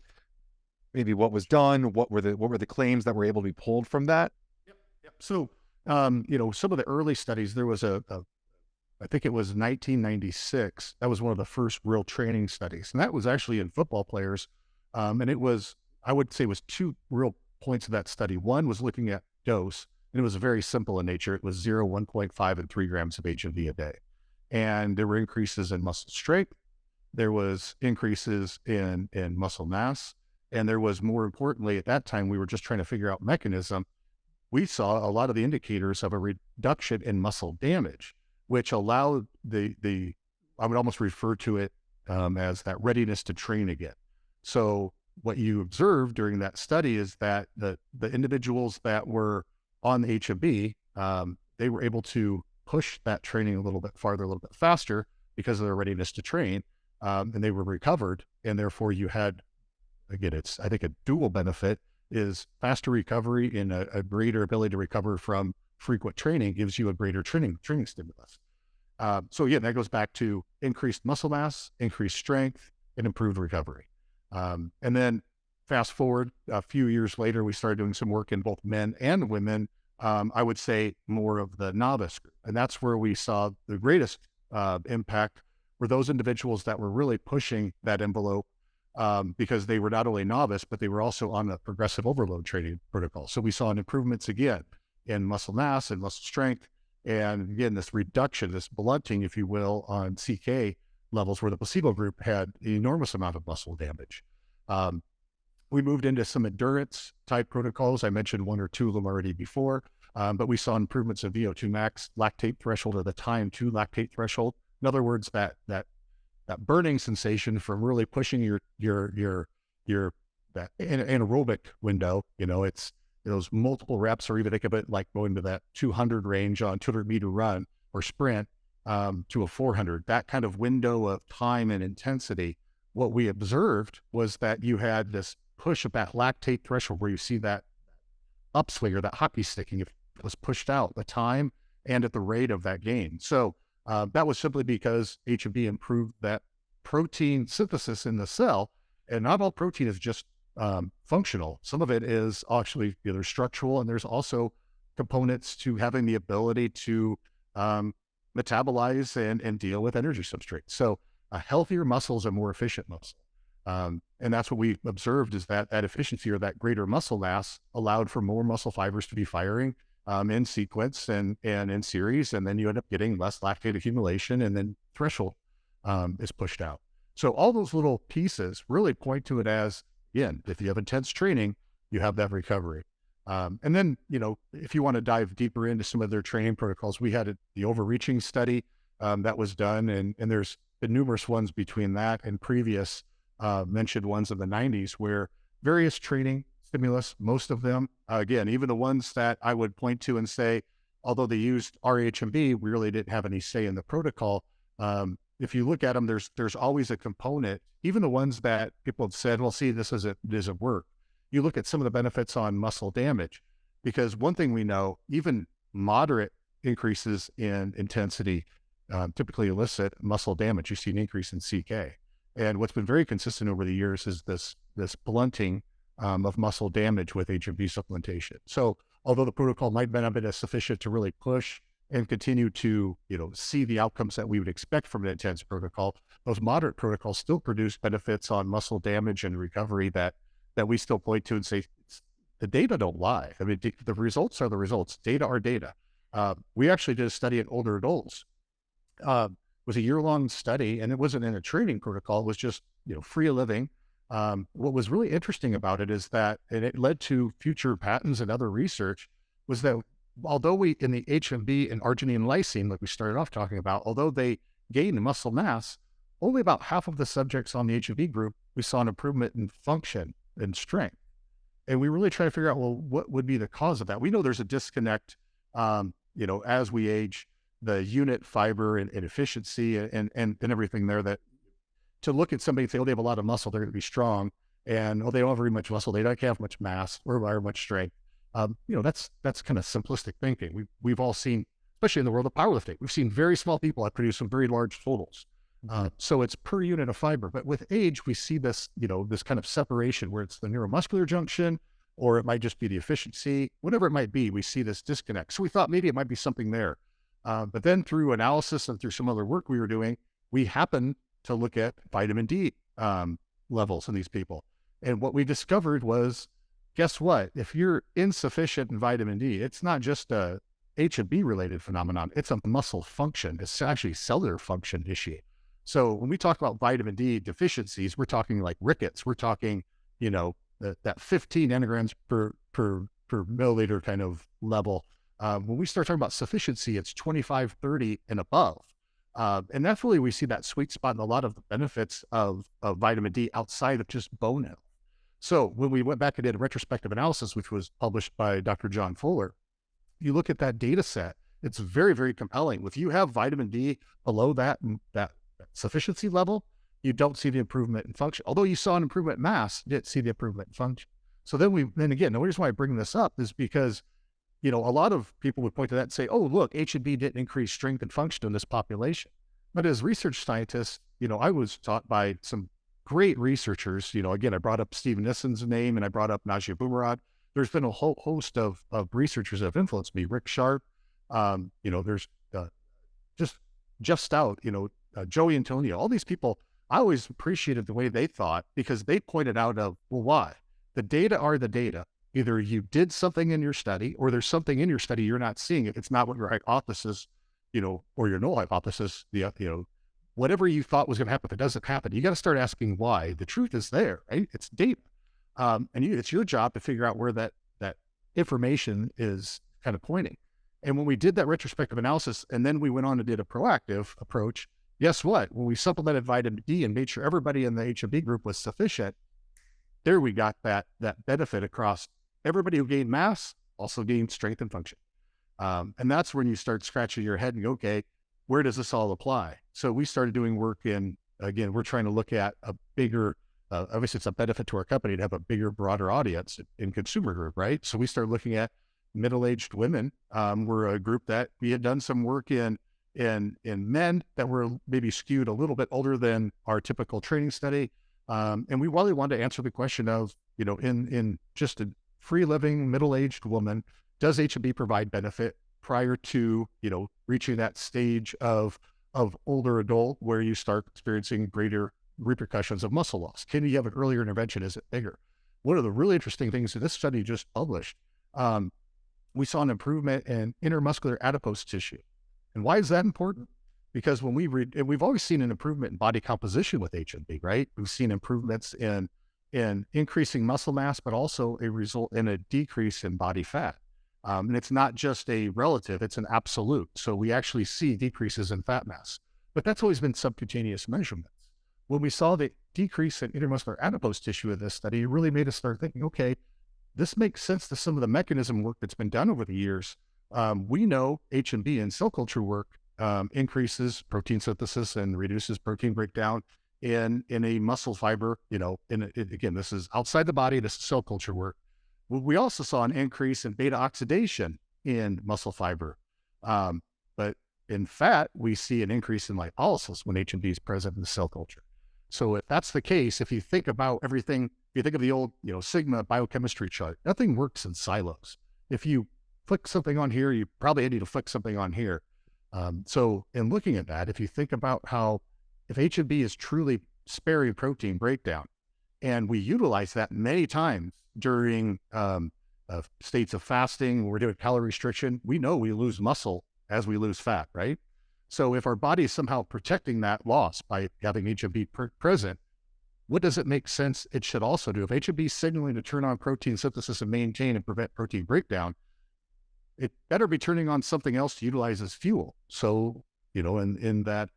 Maybe what was done, what were the claims that were able to be pulled from that? Yep. So, some of the early studies, there was I think it was 1996. That was one of the first real training studies. And that was actually in football players. And I would say it was two real points of that study. One was looking at dose, and it was very simple in nature. It was 0, 1.5, and 3 grams of HMB a day. And there were increases in muscle strength. There was increases in muscle mass. And there was, more importantly, at that time, we were just trying to figure out mechanism. We saw a lot of the indicators of a reduction in muscle damage, which allowed I would almost refer to it as that readiness to train again. So what you observed during that study is that the individuals that were on the HMB, they were able to push that training a little bit farther, a little bit faster because of their readiness to train, and they were recovered. And therefore you had, again, I think a dual benefit is faster recovery and a greater ability to recover from frequent training gives you a greater training stimulus. So again, that goes back to increased muscle mass, increased strength, and improved recovery. And then fast forward a few years later, we started doing some work in both men and women. I would say more of the novice group. And that's where we saw the greatest impact were those individuals that were really pushing that envelope because they were not only novice, but they were also on the progressive overload training protocol. So we saw improvements again in muscle mass and muscle strength. And again, this reduction, this blunting, if you will, on CK levels where the placebo group had an enormous amount of muscle damage. We moved into some endurance type protocols. I mentioned one or two of them already before, but we saw improvements in VO2 max, lactate threshold, or the time to lactate threshold. In other words, that burning sensation from really pushing your that anaerobic window, it's those multiple reps, or even think of it like going to that 200 range on 200-meter run or sprint to a 400, that kind of window of time and intensity. What we observed was that you had this push of that lactate threshold where you see that upswing or that hockey sticking. It was pushed out the time and at the rate of that gain. So that was simply because HMB improved that protein synthesis in the cell. And not all protein is just functional. Some of it is actually either structural, and there's also components to having the ability to metabolize and deal with energy substrates. So a healthier muscle is a more efficient muscle. And that's what we observed, is that efficiency, or that greater muscle mass, allowed for more muscle fibers to be firing in sequence and in series. And then you end up getting less lactate accumulation, and then threshold is pushed out. So all those little pieces really point to it as, again, if you have intense training, you have that recovery. And then, if you want to dive deeper into some of their training protocols, we had the overreaching study that was done, and there's been numerous ones between that and previous mentioned ones in the 90s, where various training stimulus, most of them, again, even the ones that I would point to and say, although they used HMB, we really didn't have any say in the protocol. If you look at them, there's always a component, even the ones that people have said, well, see, this doesn't work. You look at some of the benefits on muscle damage, because one thing we know, even moderate increases in intensity typically elicit muscle damage. You see an increase in CK. And what's been very consistent over the years is this blunting of muscle damage with HMB supplementation. So although the protocol might not have been as sufficient to really push and continue to, see the outcomes that we would expect from an intense protocol, those moderate protocols still produce benefits on muscle damage and recovery that we still point to and say, the data don't lie. I mean, the results are the results. Data are data. We actually did a study in older adults. was a year-long study, and it wasn't in a training protocol. It was just, free living. What was really interesting about it is that, and it led to future patents and other research, was that although we, in the HMB and arginine lysine, like we started off talking about, although they gained muscle mass, only about half of the subjects on the HMB group, we saw an improvement in function and strength. And we really try to figure out, well, what would be the cause of that? We know there's a disconnect, as we age, the unit fiber and efficiency and everything there, that to look at somebody and say, oh, they have a lot of muscle, they're going to be strong, and oh, they don't have very much muscle, they don't have much mass or much strength. That's kind of simplistic thinking. We've all seen, especially in the world of powerlifting, we've seen very small people that produce some very large totals. So it's per unit of fiber. But with age, we see this, this kind of separation where it's the neuromuscular junction, or it might just be the efficiency, whatever it might be, we see this disconnect. So we thought maybe it might be something there. But then through analysis and through some other work we were doing, we happened to look at vitamin D levels in these people. And what we discovered was, guess what? If you're insufficient in vitamin D, it's not just a HMB related phenomenon. It's a muscle function. It's actually cellular function issue. So when we talk about vitamin D deficiencies, we're talking like rickets. We're talking, that 15 nanograms per milliliter kind of level. When we start talking about sufficiency, it's 25, 30 and above. And that's really, we see that sweet spot in a lot of the benefits of vitamin D outside of just bone health. So when we went back and did a retrospective analysis, which was published by Dr. John Fuller, you look at that data set, it's very, very compelling. If you have vitamin D below that sufficiency level, you don't see the improvement in function. Although you saw an improvement in mass, you didn't see the improvement in function. So then again, the reason why I bring this up is because, a lot of people would point to that and say, oh, look, HMB didn't increase strength and function in this population. But as research scientists, I was taught by some great researchers. Again, I brought up Steven Nissen's name and I brought up Najia Boomerang. There's been a whole host of researchers that have influenced me. Rick Sharp, there's just Jeff Stout, Joey Antonio, all these people. I always appreciated the way they thought, because they pointed out why? The data are the data. Either you did something in your study, or there's something in your study you're not seeing. If it's not what your hypothesis, or your null hypothesis, whatever you thought was going to happen, if it doesn't happen, you got to start asking why. The truth is there, right? It's data. It's your job to figure out where that information is kind of pointing. And when we did that retrospective analysis, and then we went on and did a proactive approach, guess what? When we supplemented vitamin D and made sure everybody in the HMB group was sufficient, there we got that benefit across everybody who gained mass, also gained strength and function. And that's when you start scratching your head and go, okay, where does this all apply? So we started doing work in, again, we're trying to look at a bigger, obviously it's a benefit to our company to have a bigger, broader audience in consumer group, right? So we started looking at middle-aged women. We're a group that we had done some work in men that were maybe skewed a little bit older than our typical training study. And we really wanted to answer the question of, in just a free living middle-aged woman, does HMB provide benefit prior to, reaching that stage of older adult where you start experiencing greater repercussions of muscle loss? Can you have an earlier intervention? Is it bigger? One of the really interesting things in this study just published, we saw an improvement in intermuscular adipose tissue. And why is that important? Because when we've always seen an improvement in body composition with HMB, right? We've seen improvements in increasing muscle mass, but also a result in a decrease in body fat. And it's not just a relative, it's an absolute. So we actually see decreases in fat mass, but that's always been subcutaneous measurements. When we saw the decrease in intermuscular adipose tissue in this study, it really made us start thinking, okay, this makes sense to some of the mechanism work that's been done over the years. We know HMB in cell culture work increases protein synthesis and reduces protein breakdown in a muscle fiber, again, this is outside the body, this is cell culture work. We also saw an increase in beta oxidation in muscle fiber. But in fat, we see an increase in lipolysis when HMB is present in the cell culture. So if that's the case, if you think about everything, if you think of the old, Sigma biochemistry chart, nothing works in silos. If you flick something on here, you probably need to flick something on here. So in looking at that, if you think about how, if HMB is truly sparing protein breakdown, and we utilize that many times during states of fasting, when we're doing calorie restriction, we know we lose muscle as we lose fat, right? So if our body is somehow protecting that loss by having HMB present, what does it make sense it should also do? If HMB is signaling to turn on protein synthesis and maintain and prevent protein breakdown, it better be turning on something else to utilize as fuel. So, in that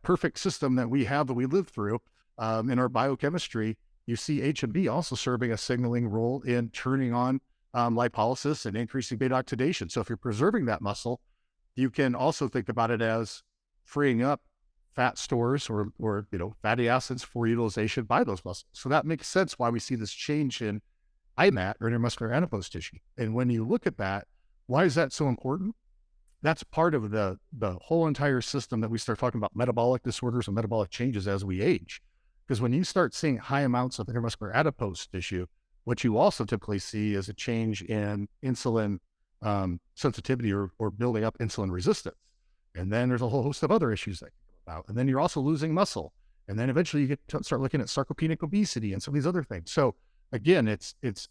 perfect system that we have, that we live through in our biochemistry, you see HMB also serving a signaling role in turning on lipolysis and increasing beta oxidation. So if you're preserving that muscle, you can also think about it as freeing up fat stores or fatty acids for utilization by those muscles. So that makes sense why we see this change in IMAT, or intermuscular adipose tissue. And when you look at that, why is that so important? That's part of the whole entire system that we start talking about metabolic disorders and metabolic changes as we age. Because when you start seeing high amounts of intermuscular adipose tissue, what you also typically see is a change in insulin sensitivity or building up insulin resistance. And then there's a whole host of other issues that come about. And then you're also losing muscle. And then eventually you get to start looking at sarcopenic obesity and some of these other things. So again, it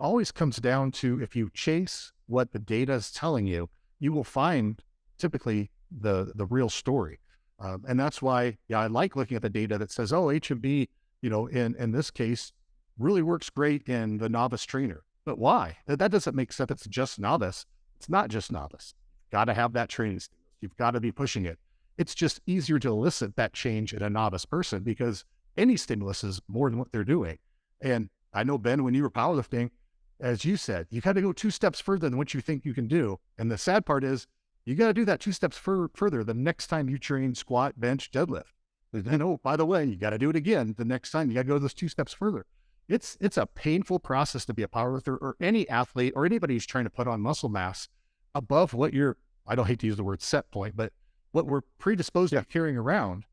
always comes down to, if you chase what the data is telling you, you will find typically the real story. And that's why, I like looking at the data that says, HMB, in this case, really works great in the novice trainer. But why? That doesn't make sense. It's just novice. It's not just novice. You've got to have that training stimulus. You've got to be pushing it. It's just easier to elicit that change in a novice person because any stimulus is more than what they're doing. And I know, Ben, when you were powerlifting, as you said, you had to go 2 steps further than what you think you can do. And the sad part is, you got to do that 2 steps further the next time you train squat, bench, deadlift. And then, by the way, you got to do it again the next time. You got to go those 2 steps further. It's a painful process to be a powerlifter or any athlete or anybody who's trying to put on muscle mass above what I don't hate to use the word set point, but what we're predisposed to carrying around.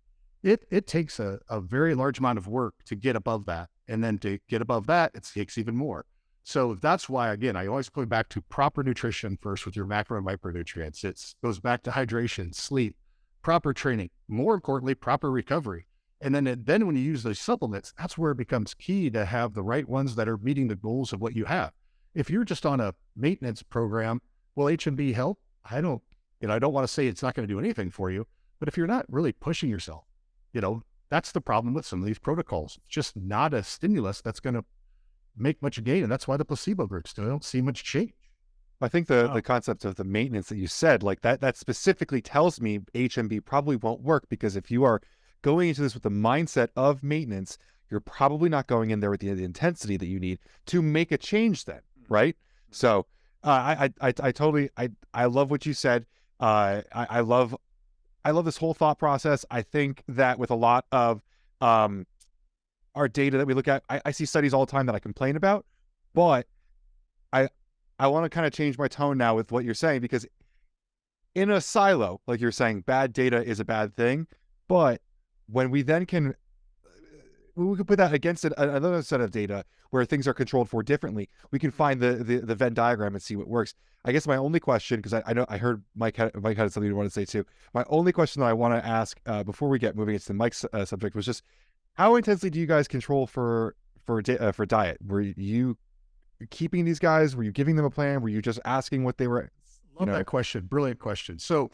It takes a very large amount of work to get above that. And then to get above that, it takes even more. So that's why, again, I always go back to proper nutrition first with your macro and micronutrients. It goes back to hydration, sleep, proper training, more importantly, proper recovery. And then when you use those supplements, that's where it becomes key to have the right ones that are meeting the goals of what you have. If you're just on a maintenance program, will HMB help? I don't want to say it's not going to do anything for you, but if you're not really pushing yourself, that's the problem with some of these protocols. It's just not a stimulus that's going to make much gain. And that's why the placebo groups don't see much change. I think the concept of the maintenance that you said, like that specifically tells me HMB probably won't work, because if you are going into this with the mindset of maintenance, you're probably not going in there with the intensity that you need to make a change then, right? So I totally love what you said. I love this whole thought process. I think that with a lot of our data that we look at, I see studies all the time that I complain about, but I want to kind of change my tone now with what you're saying, because in a silo, like you're saying, bad data is a bad thing, but when we then can put that against another set of data where things are controlled for differently, we can find the Venn diagram and see what works. I guess my only question, because I heard Mike had something he wanted to say too. My only question that I want to ask before we get moving into Mike's subject was just, how intensely do you guys control for diet? Were you keeping these guys? Were you giving them a plan? Were you just asking what they were? Love that question. Brilliant question. So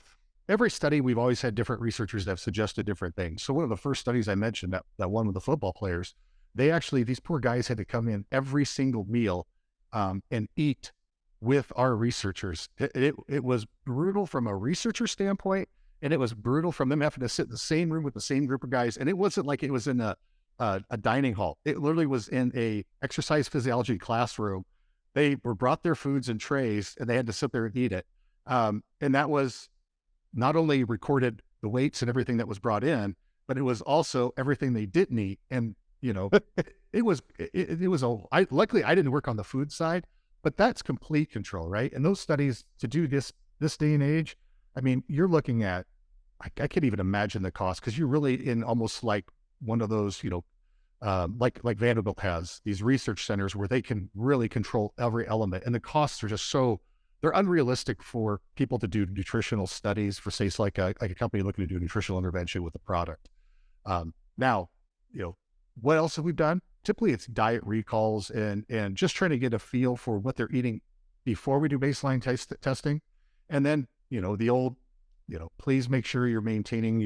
every study, we've always had different researchers that have suggested different things. So one of the first studies I mentioned, that one with the football players, these poor guys had to come in every single meal and eat with our researchers. It was brutal from a researcher standpoint, and it was brutal from them having to sit in the same room with the same group of guys. And it wasn't like it was in a dining hall. It literally was in a exercise physiology classroom. They were brought their foods in trays, and they had to sit there and eat it. And that was not only recorded the weights and everything that was brought in, but it was also everything they didn't eat. And, luckily I didn't work on the food side, but that's complete control, right? And those studies, to do this day and age, I mean, you're looking at, I can't even imagine the cost, because you're really in almost like one of those, like Vanderbilt has these research centers where they can really control every element. And the costs are just they're unrealistic for people to do nutritional studies for, say, like a company looking to do nutritional intervention with a product. Now, what else have we done? Typically it's diet recalls and just trying to get a feel for what they're eating before we do baseline testing. And then, the old please make sure you're maintaining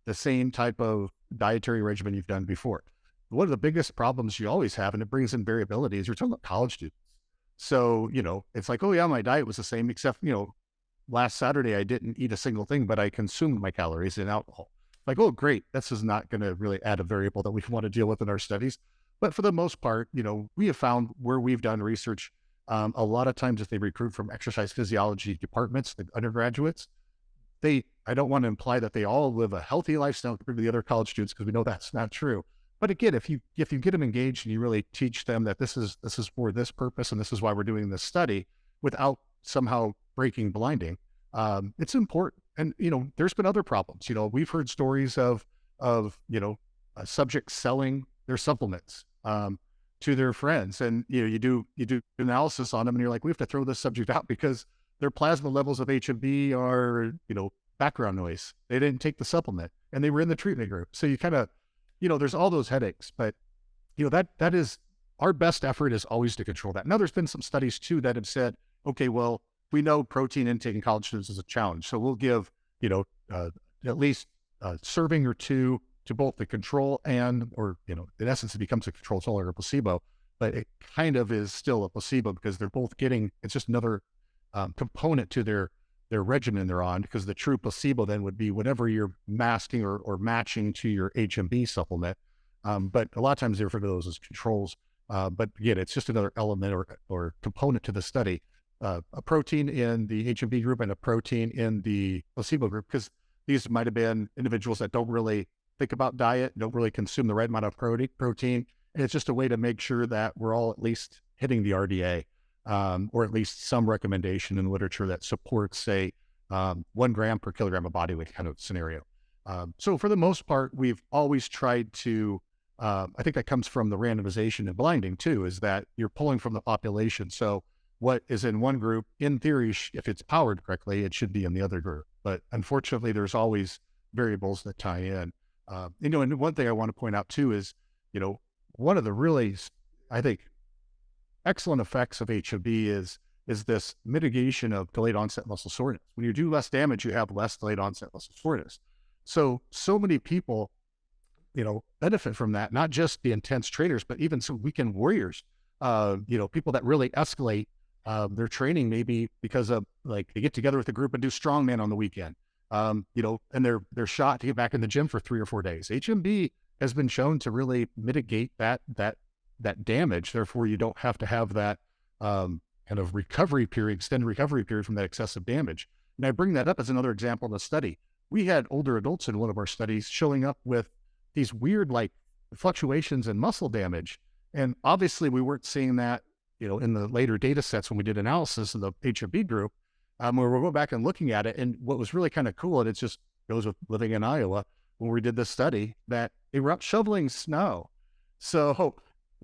the same type of dietary regimen you've done before. One of the biggest problems you always have, and it brings in variability, is you're talking about college students. So, it's like, oh yeah, my diet was the same, except, last Saturday I didn't eat a single thing, but I consumed my calories and alcohol. Like, oh, great. This is not going to really add a variable that we want to deal with in our studies. But for the most part, we have found where we've done research, a lot of times if they recruit from exercise physiology departments, the undergraduates, I don't want to imply that they all live a healthy lifestyle compared to the other college students, because we know that's not true. But again, if you get them engaged and you really teach them that this is for this purpose and this is why we're doing this study, without somehow breaking blinding, it's important. And there's been other problems. We've heard stories of subjects selling their supplements to their friends, and you do analysis on them, and you're like, we have to throw this subject out because their plasma levels of HMB are background noise. They didn't take the supplement, and they were in the treatment group. So you kind of there's all those headaches, but that is our best effort is always to control that. Now, there's been some studies too that have said, okay, well, we know protein intake in college students is a challenge, so we'll give at least a serving or two to both the control or in essence, it becomes a control or a placebo, but it kind of is still a placebo because they're both getting, it's just another component to their regimen they're on, because the true placebo then would be whatever you're masking or matching to your HMB supplement. But a lot of times they refer to those as controls. But again, it's just another element or component to the study. A protein in the HMB group and a protein in the placebo group, because these might have been individuals that don't really think about diet, don't really consume the right amount of protein. And it's just a way to make sure that we're all at least hitting the RDA. Or at least some recommendation in literature that supports, say, 1 gram per kilogram of body weight kind of scenario. So for the most part, we've always tried to, I think that comes from the randomization and blinding too, is that you're pulling from the population. So what is in one group, in theory, if it's powered correctly, it should be in the other group. But unfortunately, there's always variables that tie in. And one thing I want to point out too is, one of the really, I think, excellent effects of HMB is this mitigation of delayed onset muscle soreness. When you do less damage, you have less delayed onset muscle soreness. So many people, benefit from that, not just the intense trainers, but even some weekend warriors, people that really escalate their training, maybe because of they get together with a group and do strongman on the weekend, and they're shot to get back in the gym for 3 or 4 days. HMB has been shown to really mitigate that damage. Therefore, you don't have to have that kind of recovery period, extended recovery period from that excessive damage. And I bring that up as another example in the study. We had older adults in one of our studies showing up with these weird fluctuations in muscle damage. And obviously we weren't seeing that, in the later data sets when we did analysis in the HMB group, where we'll go back and looking at it. And what was really kind of cool, and it just goes with living in Iowa, when we did this study, that they were out shoveling snow. So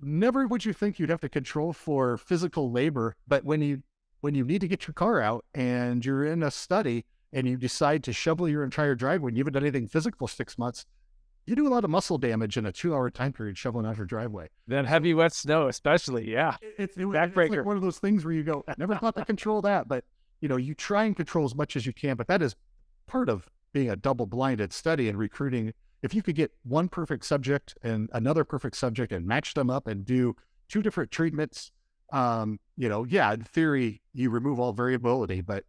never would you think you'd have to control for physical labor, but when you need to get your car out and you're in a study and you decide to shovel your entire driveway and you haven't done anything physical for 6 months, you do a lot of muscle damage in a 2-hour time period shoveling out your driveway. Then heavy wet snow, especially, yeah. It's backbreaker. like one of those things where you go, I never thought to control that, but you try and control as much as you can, but that is part of being a double-blinded study and recruiting. If you could get one perfect subject and another perfect subject and match them up and do 2 different treatments, in theory, you remove all variability, but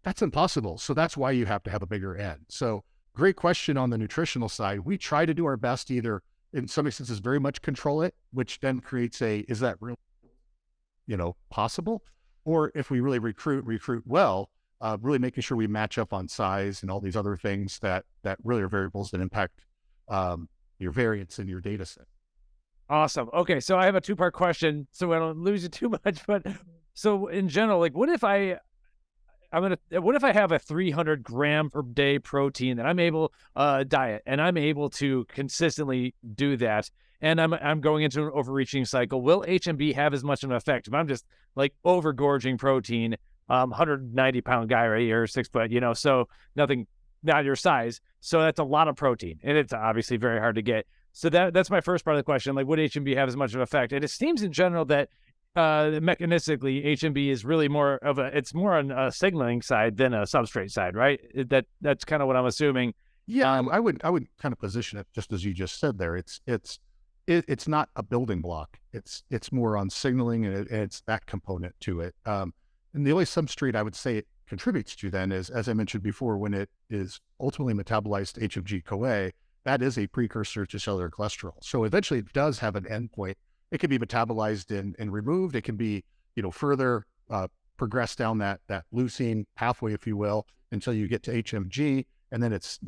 that's impossible. So that's why you have to have a bigger N. So great question on the nutritional side. We try to do our best, either in some instances very much control it, which then creates is that real, possible? Or if we really recruit well, really making sure we match up on size and all these other things that really are variables that impact your variance in your data set. Awesome. Okay, so I have a 2-part question, so I don't lose you too much. But so in general, what if I have a 300 gram per day protein that I'm able diet, and I'm able to consistently do that, and I'm going into an overreaching cycle? Will HMB have as much of an effect if I'm just overgorging protein? 190-pound guy right here, 6 foot, so nothing, not your size. So that's a lot of protein, and it's obviously very hard to get. So that's my first part of the question. Would HMB have as much of an effect? And it seems in general that mechanistically, HMB is really more of it's more on a signaling side than a substrate side, right? That's kind of what I'm assuming. Yeah, I would kind of position it just as you just said there. It's not a building block. It's more on signaling, and it's that component to it. And the only substrate I would say it contributes to then is, as I mentioned before, when it is ultimately metabolized to HMG-CoA, that is a precursor to cellular cholesterol. So eventually it does have an endpoint. It can be metabolized and removed. It can be, further progress down that leucine pathway, if you will, until you get to HMG, and then it's,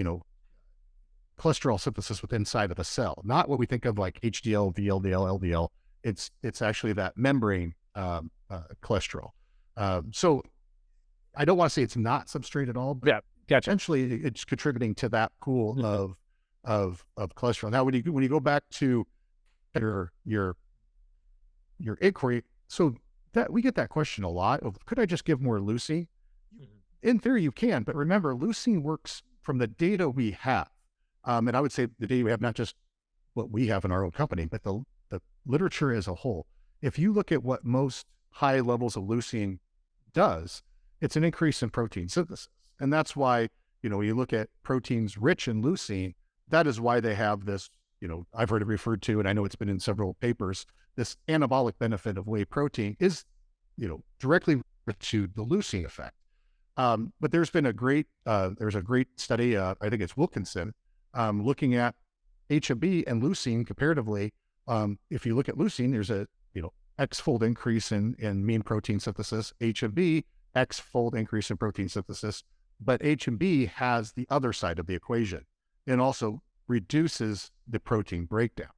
cholesterol synthesis within inside of the cell. Not what we think of like HDL, VLDL, LDL. It's actually that membrane cholesterol. So I don't want to say it's not substrate at all, but Yeah, gotcha. essentially it's contributing to that pool of cholesterol. Now, when you go back to your inquiry, so that we get that question a lot of, could I just give more leucine? In theory, you can, but remember, leucine works from the data we have. And I would say the data we have, not just what we have in our own company, but the literature as a whole. If you look at what most high levels of leucine does, it's an increase in protein synthesis. And that's why, when you look at proteins rich in leucine, that is why they have this, I've heard it referred to, and I know it's been in several papers, this anabolic benefit of whey protein is, directly to the leucine effect. But there's been a great study, I think it's Wilkinson, looking at HMB and leucine comparatively. If you look at leucine, there's a, X-fold increase in mean protein synthesis. HMB, X-fold increase in protein synthesis. But HMB has the other side of the equation and also reduces the protein breakdown.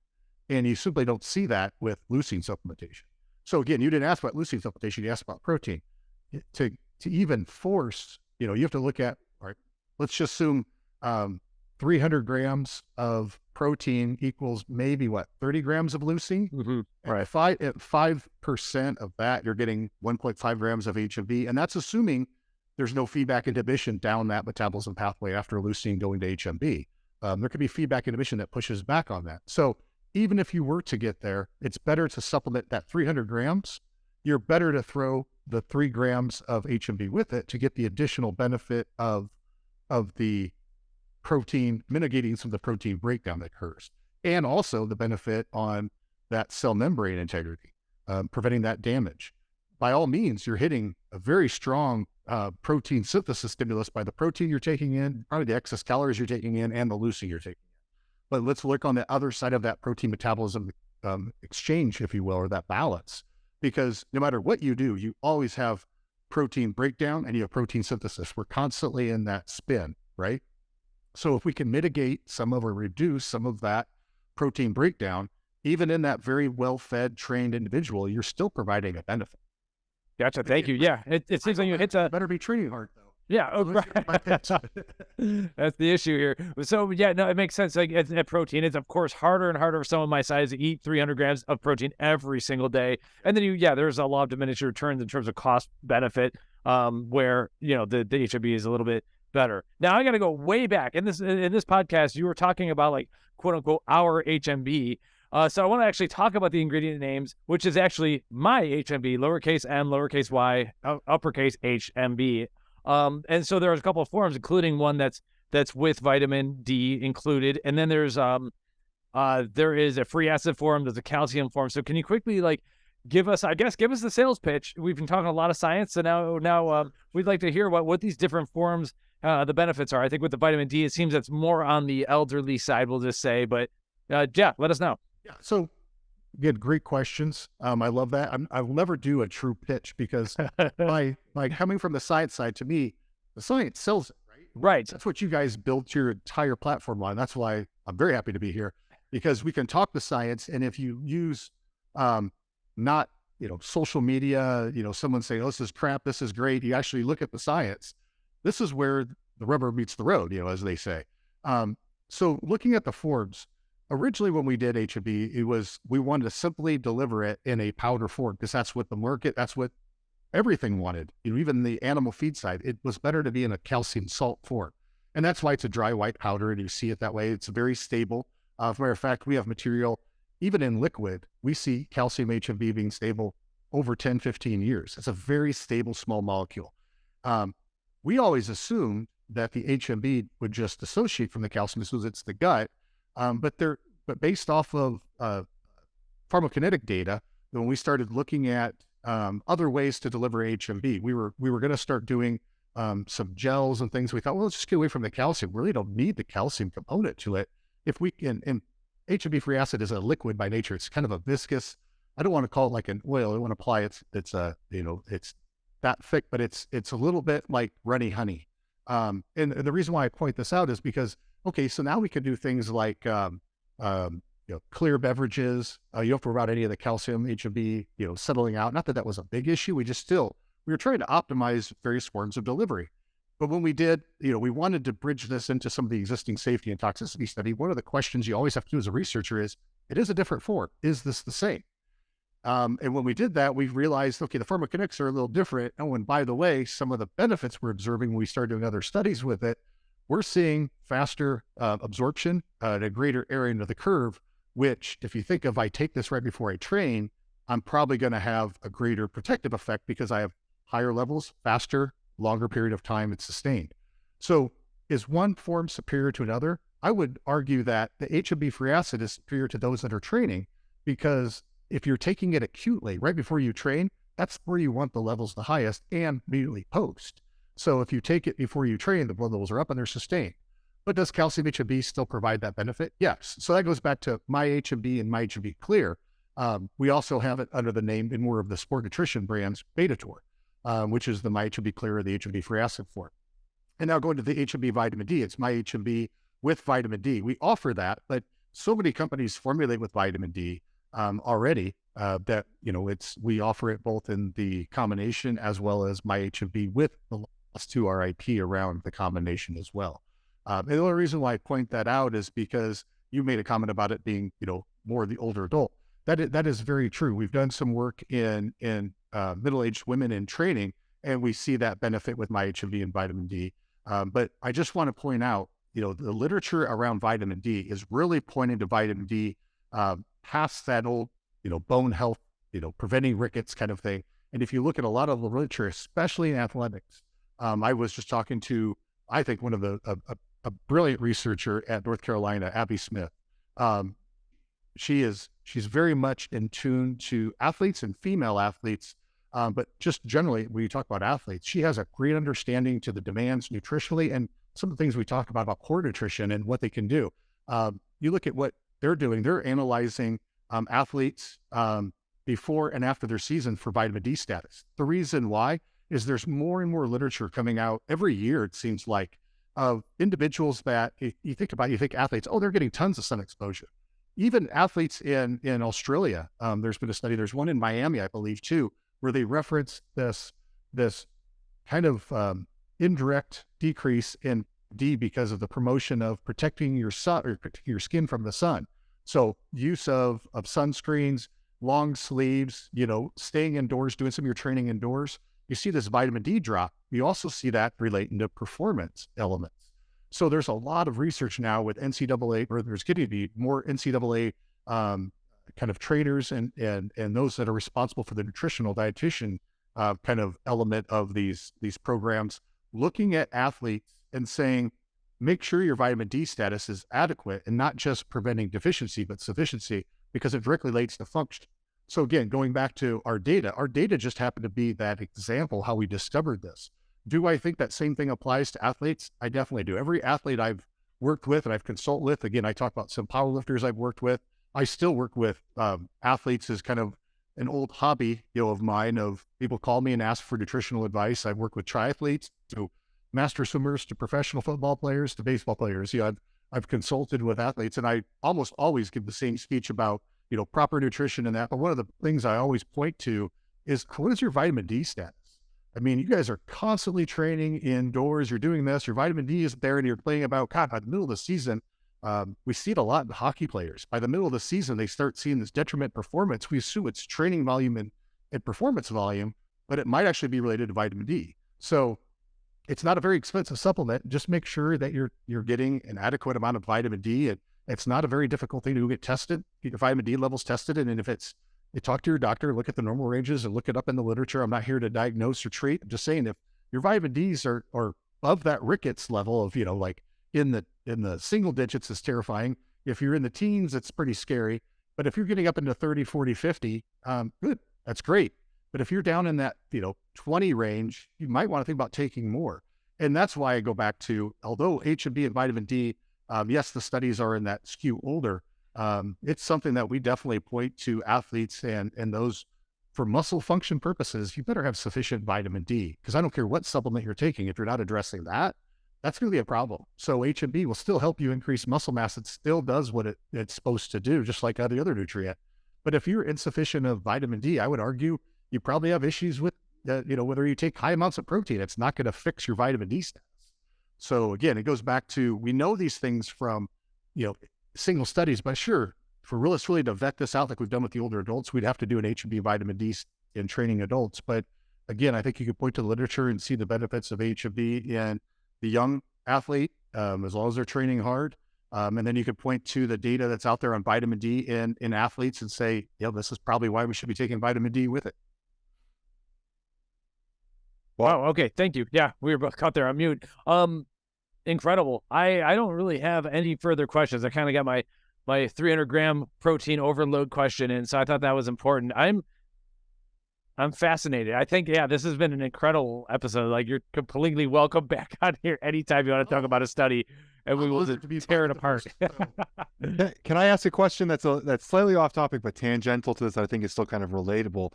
And you simply don't see that with leucine supplementation. So again, you didn't ask about leucine supplementation, you asked about protein. To even force, you have to look at, all right, let's just assume 300 grams of protein equals maybe 30 grams of leucine. Mm-hmm. Right. At 5% of that, you're getting 1.5 grams of HMB. And that's assuming there's no feedback inhibition down that metabolism pathway after leucine going to HMB. There could be feedback inhibition that pushes back on that. So even if you were to get there, it's better to supplement that 300 grams. You're better to throw the 3 grams of HMB with it to get the additional benefit of the protein, mitigating some of the protein breakdown that occurs, and also the benefit on that cell membrane integrity, preventing that damage. By all means, you're hitting a very strong protein synthesis stimulus by the protein you're taking in, probably the excess calories you're taking in, and the leucine you're taking in. But let's look on the other side of that protein metabolism exchange, if you will, or that balance, because no matter what you do, you always have protein breakdown and you have protein synthesis. We're constantly in that spin, right? So if we can mitigate some of or reduce some of that protein breakdown, even in that very well-fed, trained individual, you're still providing a benefit. Gotcha. Thank you. Yeah. It seems like you hit a... Better be training hard, though. Yeah. Oh, right. That's the issue here. So yeah, no, it makes sense. Like at protein, it's of course harder and harder for someone my size to eat 300 grams of protein every single day. And then there's a law of diminishing returns in terms of cost benefit, where, the HMB is a little bit better. Now I got to go way back in this podcast. You were talking about like quote unquote our HMB. So I want to actually talk about the ingredient names, which is actually myHMB, lowercase m, lowercase y, uppercase HMB. And so there's a couple of forms, including one that's with vitamin D included, and then there is a free acid form, there's a calcium form. So can you quickly give us the sales pitch? We've been talking a lot of science, so now we'd like to hear what these different forms, the benefits are. I think with the vitamin D, it seems that's more on the elderly side, we'll just say, but yeah, let us know. Yeah. So again, great questions. I love that. I will never do a true pitch because by coming from the science side, to me, the science sells it, right? Right. That's what you guys built your entire platform on. That's why I'm very happy to be here, because we can talk the science. And if you use not social media, someone saying, oh, this is crap, this is great, you actually look at the science. This is where the rubber meets the road, as they say. So looking at the forms, originally when we did HMB, we wanted to simply deliver it in a powder form because that's what the market, that's what everything wanted. Even the animal feed side, it was better to be in a calcium salt form. And that's why it's a dry white powder, and you see it that way. It's very stable. As a matter of fact, we have material, even in liquid, we see calcium HMB being stable over 10, 15 years. It's a very stable small molecule. We always assumed that the HMB would just dissociate from the calcium because it's the gut. But based off of pharmacokinetic data, when we started looking at other ways to deliver HMB, we were going to start doing some gels and things. We thought, well, let's just get away from the calcium. We really don't need the calcium component to it. If we can, and HMB free acid is a liquid by nature. It's kind of a viscous. I don't want to call it like an oil. I want to apply it's that thick, but it's a little bit like runny honey. And the reason why I point this out is because, okay, so now we can do things like, clear beverages. You don't have to worry about any of the calcium, HMB, settling out. Not that that was a big issue. We were trying to optimize various forms of delivery. But when we did, we wanted to bridge this into some of the existing safety and toxicity study. One of the questions you always have to do as a researcher is, it is a different form. Is this the same? And when we did that, we realized, okay, the pharmacokinetics are a little different. Oh, and by the way, some of the benefits we're observing when we started doing other studies with it, we're seeing faster absorption at a greater area under the curve, which if you think of, I take this right before I train, I'm probably going to have a greater protective effect because I have higher levels, faster, longer period of time it's sustained. So is one form superior to another? I would argue that the HMB free acid is superior to those that are training, because if you're taking it acutely right before you train, that's where you want the levels the highest, and immediately post. So if you take it before you train, the blood levels are up and they're sustained. But does calcium HMB still provide that benefit? Yes. So that goes back to myHMB and myHMB Clear. We also have it under the name in more of the sport nutrition brands, BetaTOR, which is the myHMB Clear or the HMB free acid form. And now going to the HMB vitamin D, it's myHMB with vitamin D. We offer that, but so many companies formulate with vitamin D already that, we offer it both in the combination as well as myHMB with the last two RIP around the combination as well. And the only reason why I point that out is because you made a comment about it being, more the older adult. That is very true. We've done some work in middle-aged women in training, and we see that benefit with myHMB and vitamin D. But I just want to point out, the literature around vitamin D is really pointing to vitamin D past that old, bone health, preventing rickets kind of thing. And if you look at a lot of the literature, especially in athletics, I was just talking to, I think, one of a brilliant researcher at North Carolina, Abby Smith. She's very much in tune to athletes and female athletes, but just generally, when you talk about athletes, she has a great understanding to the demands nutritionally and some of the things we talk about core nutrition and what they can do. You look at what they're doing, they're analyzing athletes before and after their season for vitamin D status. The reason why is there's more and more literature coming out every year, it seems like, of individuals that you think athletes, they're getting tons of sun exposure. Even athletes in Australia, there's been a study, there's one in Miami, I believe too, where they reference this kind of indirect decrease in D because of the promotion of protecting your skin from the sun. So use of sunscreens, long sleeves, staying indoors, doing some of your training indoors. You see this vitamin D drop. You also see that relating to performance elements. So there's a lot of research now with NCAA, or there's getting to be more NCAA kind of trainers and those that are responsible for the nutritional dietitian kind of element of these programs, looking at athletes and saying, make sure your vitamin D status is adequate and not just preventing deficiency, but sufficiency, because it directly relates to function. So again, going back to our data just happened to be that example, how we discovered this. Do I think that same thing applies to athletes? I definitely do. Every athlete I've worked with and I've consulted with, again, I talk about some powerlifters I've worked with. I still work with athletes as kind of an old hobby, of mine, of people call me and ask for nutritional advice. I've worked with triathletes, to master swimmers, to professional football players, to baseball players. I've consulted with athletes, and I almost always give the same speech about, proper nutrition and that. But one of the things I always point to is, what is your vitamin D status? I mean, you guys are constantly training indoors. You're doing this. Your vitamin D isn't there, and you're playing about, by the middle of the season, we see it a lot in hockey players. By the middle of the season, they start seeing this detriment performance. We assume it's training volume and performance volume, but it might actually be related to vitamin D. So it's not a very expensive supplement. Just make sure that you're getting an adequate amount of vitamin D. It's not a very difficult thing to get tested, get your vitamin D levels tested. And if it's you talk to your doctor, look at the normal ranges and look it up in the literature. I'm not here to diagnose or treat. I'm just saying if your vitamin Ds are above that rickets level of, like in the single digits is terrifying. If you're in the teens, it's pretty scary. But if you're getting up into 30, 40, 50, good, that's great. But if you're down in that, 20 range, you might want to think about taking more. And that's why I go back to, although HMB and vitamin D, yes, the studies are in that skew older. It's something that we definitely point to athletes and those for muscle function purposes. You better have sufficient vitamin D, because I don't care what supplement you're taking. If you're not addressing that, that's going to be a problem. So HMB will still help you increase muscle mass. It still does what it's supposed to do, just like every other nutrient. But if you're insufficient of vitamin D, I would argue you probably have issues with, whether you take high amounts of protein, it's not going to fix your vitamin D status. So again, it goes back to, we know these things from, single studies, but sure, for us really to vet this out like we've done with the older adults, we'd have to do an HMB vitamin D in training adults. But again, I think you could point to the literature and see the benefits of HMB in the young athlete, as long as they're training hard. And then you could point to the data that's out there on vitamin D in athletes and say, this is probably why we should be taking vitamin D with it. Wow. Okay. Thank you. Yeah, we were both caught there on mute. Incredible. I don't really have any further questions. I kind of got my 300 gram protein overload question in, so I thought that was important. I'm fascinated. I think, this has been an incredible episode. Like, you're completely welcome back on here anytime you want to talk about a study, and we will tear it apart. Can I ask a question that's slightly off topic but tangential to this that I think is still kind of relatable?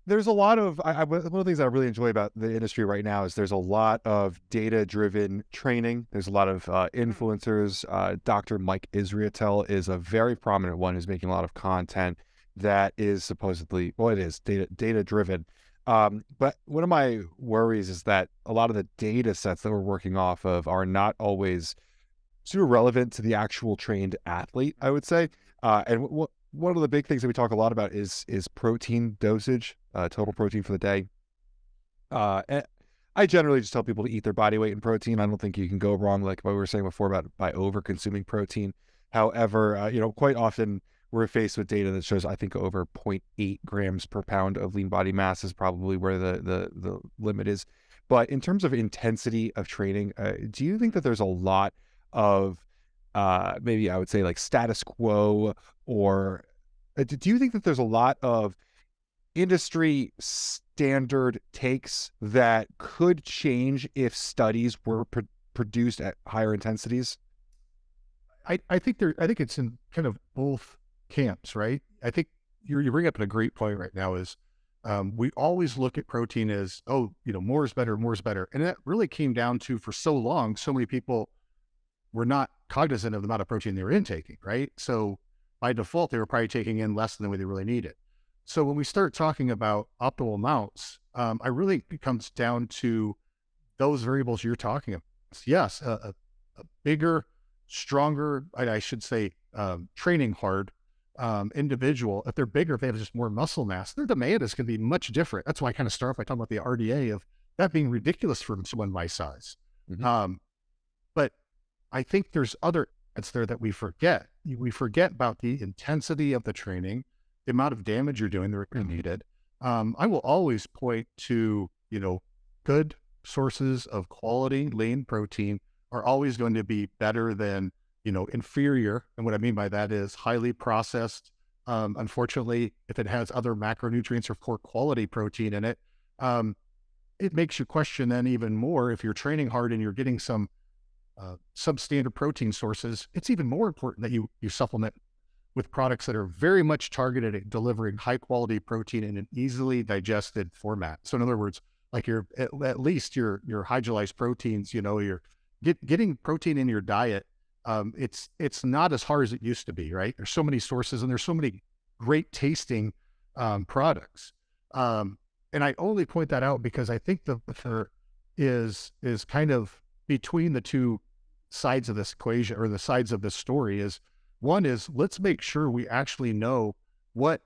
There's a lot of, one of the things I really enjoy about the industry right now is there's a lot of data-driven training. There's a lot of influencers. Dr. Mike Israetel is a very prominent one who's making a lot of content that is supposedly, it is data-driven. But one of my worries is that a lot of the data sets that we're working off of are not always super relevant to the actual trained athlete, I would say. And one of the big things that we talk a lot about is protein dosage, total protein for the day. And I generally just tell people to eat their body weight in protein. I don't think you can go wrong, like what we were saying before, by over consuming protein. However, quite often we're faced with data that shows, I think, over 0.8 grams per pound of lean body mass is probably where the limit is. But in terms of intensity of training, do you think that there's a lot of maybe I would say like status quo, or do you think that there's a lot of industry standard takes that could change if studies were produced at higher intensities? I think it's in kind of both camps, right? I think you bring up a great point right now is we always look at protein as, more is better. And that really came down to, for so long, so many people were not cognizant of the amount of protein they were intaking, right? So by default, they were probably taking in less than what they really needed. So when we start talking about optimal amounts, it comes down to those variables you're talking about. Yes, a bigger, stronger, I should say, training hard individual, if they're bigger, if they have just more muscle mass, their demand is going to be much different. That's why I kind of start off by talking about the RDA of that being ridiculous for someone my size. Mm-hmm. But I think there's other elements there that we forget. We forget about the intensity of the training, the amount of damage you're doing, the repeated. I will always point to, good sources of quality lean protein are always going to be better than, inferior. And what I mean by that is highly processed. Unfortunately, if it has other macronutrients or poor quality protein in it, it makes you question then even more. If you're training hard and you're getting some substandard protein sources, it's even more important that you supplement with products that are very much targeted at delivering high quality protein in an easily digested format. So in other words, like at least your hydrolyzed proteins, you're getting protein in your diet. It's not as hard as it used to be, right? There's so many sources and there's so many great tasting products. And I only point that out because I think the is kind of between the two sides of this equation, or the sides of this story. Is one is, let's make sure we actually know what,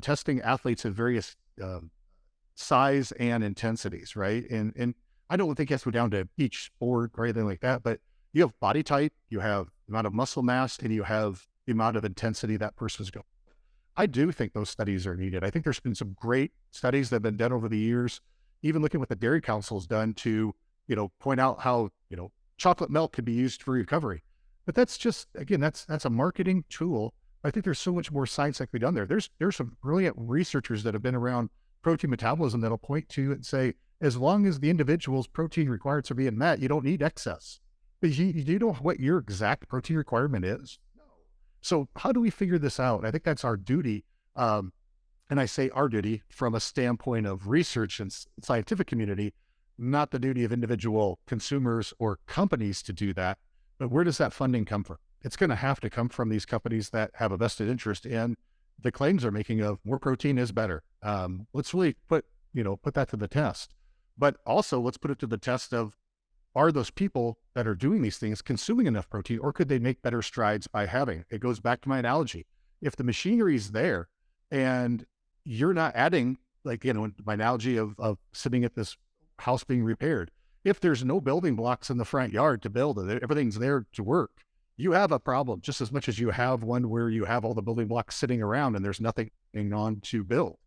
testing athletes at various size and intensities, right? And I don't think it has to go down to each sport or anything like that, but you have body type, you have amount of muscle mass, and you have the amount of intensity that person's going. I do think those studies are needed. I think there's been some great studies that have been done over the years, even looking at what the Dairy Council has done to, point out how, chocolate milk can be used for recovery. But that's just, again, that's a marketing tool. I think there's so much more science that can be done there. There's some brilliant researchers that have been around protein metabolism that'll point to and say, as long as the individual's protein requirements are being met, you don't need excess. But you know what your exact protein requirement is? No. So how do we figure this out? I think that's our duty. And I say our duty from a standpoint of research and scientific community, not the duty of individual consumers or companies to do that. But where does that funding come from? It's going to have to come from these companies that have a vested interest in the claims they're making of more protein is better. Let's really put that to the test. But also let's put it to the test of, are those people that are doing these things consuming enough protein, or could they make better strides by having? It goes back to my analogy. If the machinery is there and you're not adding, my analogy of sitting at this house being repaired, if there's no building blocks in the front yard to build it, everything's there to work, you have a problem just as much as you have one where you have all the building blocks sitting around and there's nothing on to build.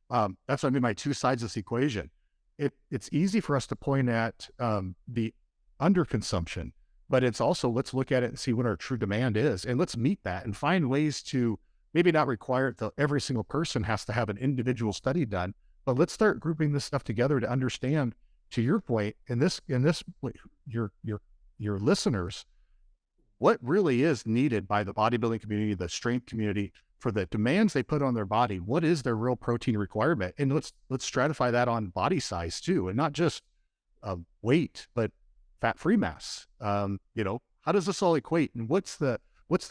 That's what I mean by two sides of this equation. It's easy for us to point at the underconsumption, but it's also, let's look at it and see what our true demand is, and let's meet that and find ways to maybe not require that every single person has to have an individual study done, but let's start grouping this stuff together to understand, to your point, your listeners, what really is needed by the bodybuilding community, the strength community, for the demands they put on their body. What is their real protein requirement? And let's stratify that on body size too, and not just weight, but fat-free mass. How does this all equate? And what's the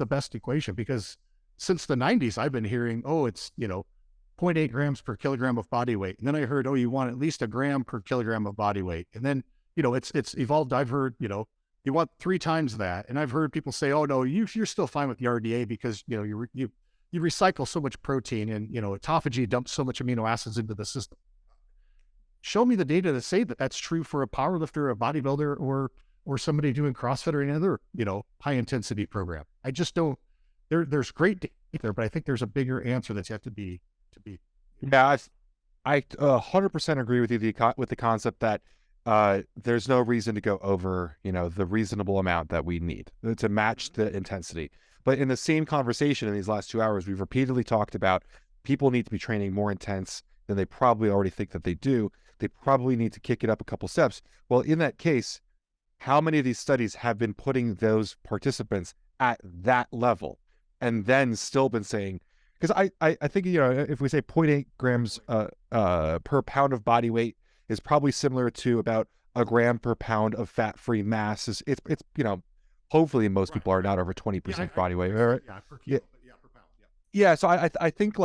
best equation? Because since the 90s, I've been hearing, it's 0.8 grams per kilogram of body weight. And then I heard, you want at least a gram per kilogram of body weight. And then, it's evolved. I've heard, you want 3 times that. And I've heard people say, oh no, you're still fine with the RDA because, you recycle so much protein and, autophagy dumps so much amino acids into the system. Show me the data that say that that's true for a powerlifter, a bodybuilder, or somebody doing CrossFit or any other, high intensity program. I just don't, there's great data there, but I think there's a bigger answer that's yet to be. Yeah, I 100% agree with you with the concept that there's no reason to go over, the reasonable amount that we need to match the intensity. But in the same conversation in these last 2 hours, we've repeatedly talked about people need to be training more intense than they probably already think that they do. They probably need to kick it up a couple steps. Well, in that case, how many of these studies have been putting those participants at that level and then still been saying, because I think, if we say 0.8 grams per pound of body weight is probably similar to about a gram per pound of fat-free mass. It's hopefully most people are not over 20% body weight. Right? Yeah, per kilo, but per pound. Yeah. So I think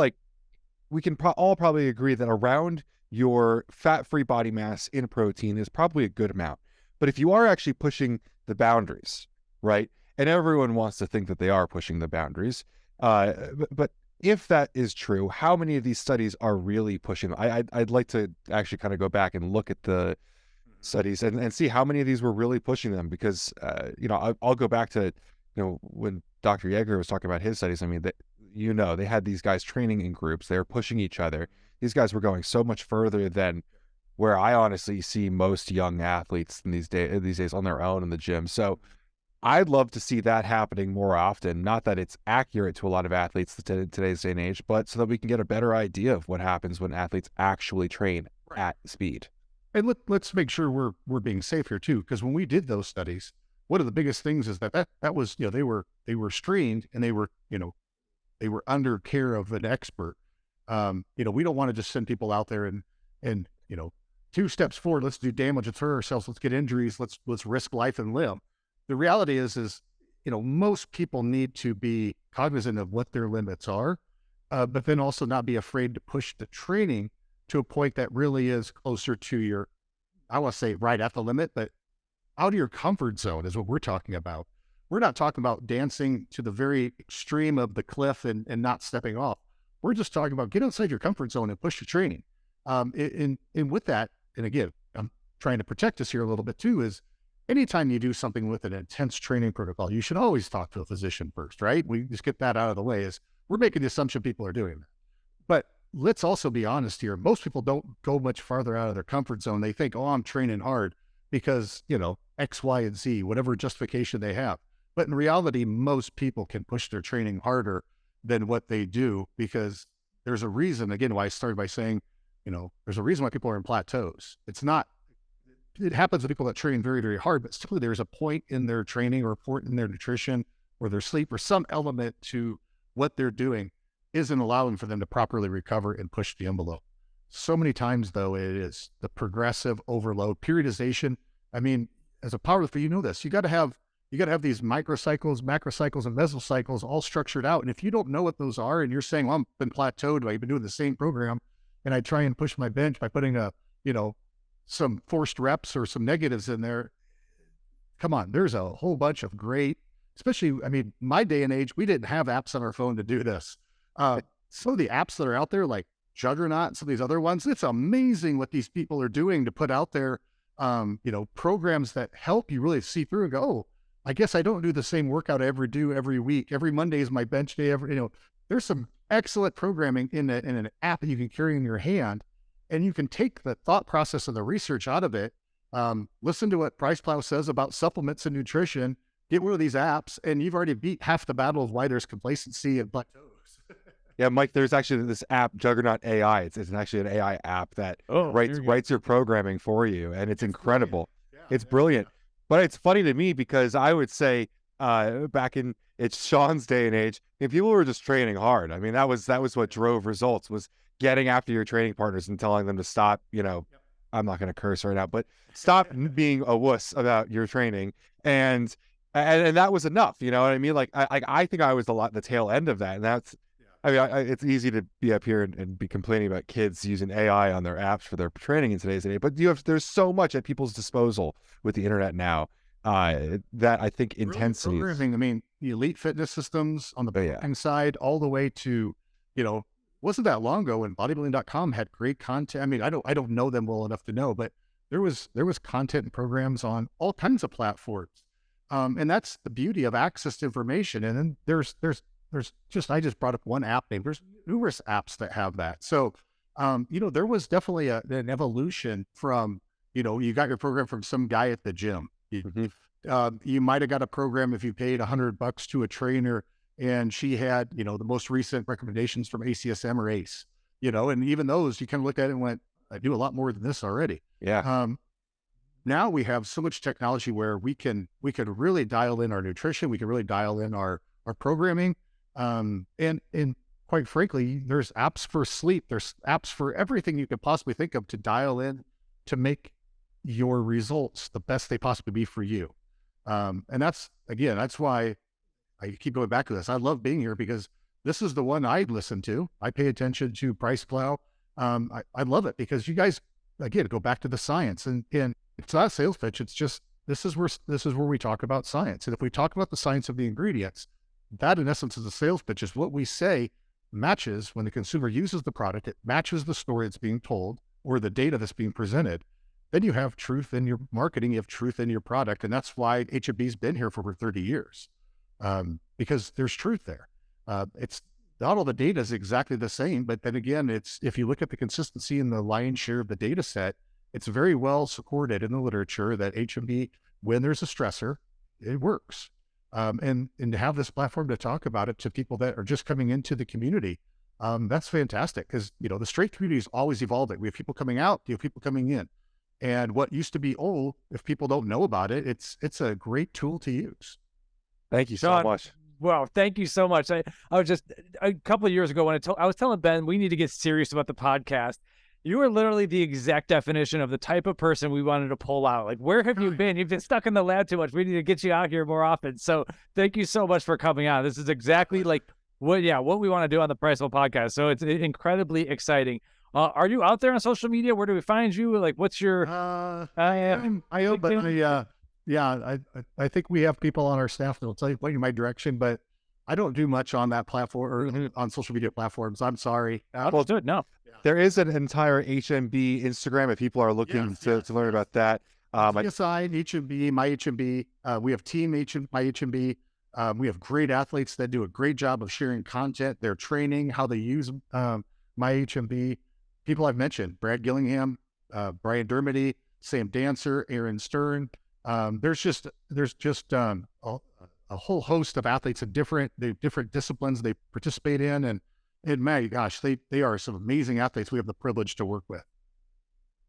we can all probably agree that around your fat-free body mass in protein is probably a good amount. But if you are actually pushing the boundaries, right? And everyone wants to think that they are pushing the boundaries. But if that is true, how many of these studies are really pushing them? I'd like to actually kind of go back and look at the studies and see how many of these were really pushing them, because I'll go back to when Dr. Yeager was talking about his studies. I mean, they had these guys training in groups. They were pushing each other. These guys were going so much further than where I honestly see most young athletes these days on their own in the gym. So I'd love to see that happening more often. Not that it's accurate to a lot of athletes in today's day and age, but so that we can get a better idea of what happens when athletes actually train at speed. And let's make sure we're being safe here too, because when we did those studies, one of the biggest things is that was, they were streamed and they were under care of an expert. We don't want to just send people out there and 2 steps forward, let's do damage, let's hurt ourselves, let's get injuries, let's risk life and limb. The reality is most people need to be cognizant of what their limits are, but then also not be afraid to push the training to a point that really is closer to your, I want to say right at the limit, but out of your comfort zone is what we're talking about. We're not talking about dancing to the very extreme of the cliff and not stepping off. We're just talking about get outside your comfort zone and push the training. And with that, and again, I'm trying to protect us here a little bit too, is anytime you do something with an intense training protocol, you should always talk to a physician first, right? We just get that out of the way, is we're making the assumption people are doing that. But let's also be honest here. Most people don't go much farther out of their comfort zone. They think, oh, I'm training hard because, X, Y, and Z, whatever justification they have. But in reality, most people can push their training harder than what they do, because there's a reason, again, why I started by saying, there's a reason why people are in plateaus. It happens to people that train very, very hard, but still there's a point in their training or a point in their nutrition or their sleep or some element to what they're doing isn't allowing for them to properly recover and push the envelope. So many times, though, it is the progressive overload, periodization. I mean, as a powerlifter, you know this. You got to have these microcycles, macrocycles, and mesocycles all structured out. And if you don't know what those are, and you're saying, well, I've been plateaued, I've been doing the same program, and I try and push my bench by putting some forced reps or some negatives in there. Come on, there's a whole bunch of great, especially, my day and age, we didn't have apps on our phone to do this. Some of the apps that are out there, like Juggernaut and some of these other ones, it's amazing what these people are doing to put out there, programs that help you really see through and go, oh, I guess I don't do the same workout every week. Every Monday is my bench day. There's some excellent programming in an app that you can carry in your hand, and you can take the thought process and the research out of it. Listen to what PricePlow says about supplements and nutrition, get one of these apps, and you've already beat half the battle of why there's complacency and plateaus. Yeah, Mike, there's actually this app, Juggernaut AI. It's actually an AI app that writes your programming for you, and it's incredible. It's brilliant. But it's funny to me because I would say back in Shawn's day and age, if people were just training hard, that was what drove results, was getting after your training partners and telling them to stop, I'm not going to curse right now, but stop being a wuss about your training. And that was enough, you know what I mean? Like, I think I was the tail end of that. And that's, it's easy to be up here and be complaining about kids using AI on their apps for their training in today's day, but there's so much at people's disposal with the internet now that I think intensity. The elite fitness systems on the bodybuilding side, all the way to, wasn't that long ago when bodybuilding.com had great content. I don't know them well enough to know, but there was content and programs on all kinds of platforms, and that's the beauty of access to information. And then there's I just brought up one app name. There's numerous apps that have that. So, there was definitely an evolution from, you got your program from some guy at the gym. You might have got a program if you paid $100 to a trainer, and she had, the most recent recommendations from ACSM or ACE, and even those, you kind of looked at it and went, I do a lot more than this already. Yeah. Now we have so much technology where we could really dial in our nutrition. We can really dial in our programming. And quite frankly, there's apps for sleep. There's apps for everything you could possibly think of to dial in to make your results the best they possibly be for you. And that's why I keep going back to this. I love being here because this is the one I listen to. I pay attention to PricePlow. I love it because you guys, again, go back to the science, and it's not a sales pitch. It's just, this is where we talk about science. And if we talk about the science of the ingredients, that in essence is a sales pitch. Is what we say matches when the consumer uses the product. It matches the story that's being told or the data that's being presented. Then you have truth in your marketing, you have truth in your product. And that's why HMB's been here for over 30 years, because there's truth there. It's not all the data is exactly the same, but then again, if you look at the consistency in the lion's share of the data set, it's very well supported in the literature that HMB, when there's a stressor, it works. And to have this platform to talk about it to people that are just coming into the community, that's fantastic, because, the strength community is always evolving. We have people coming out, we have people coming in. And what used to be old, if people don't know about it, it's a great tool to use. Thank you so Shawn, much. Well, thank you so much. I was just, a couple of years ago when I was telling Ben, we need to get serious about the podcast. You are literally the exact definition of the type of person we wanted to pull out. Like, where have you been? You've been stuck in the lab too much. We need to get you out here more often. So thank you so much for coming on. This is exactly like what we want to do on the PricePlow Podcast. So it's incredibly exciting. Are you out there on social media? Where do we find you? Like, what's your? I think we have people on our staff that'll tell you, point you my direction, but I don't do much on that platform or on social media platforms. I'm sorry. Well, do it. No. There is an entire HMB Instagram if people are looking to learn about that. TSI, HMB, myHMB. We have Team myHMB. We have great athletes that do a great job of sharing content, their training, how they use myHMB. People I've mentioned: Brad Gillingham, Brian Dermody, Sam Dancer, Aaron Stern. There's just a whole host of athletes of different disciplines they participate in, and my gosh, they are some amazing athletes we have the privilege to work with.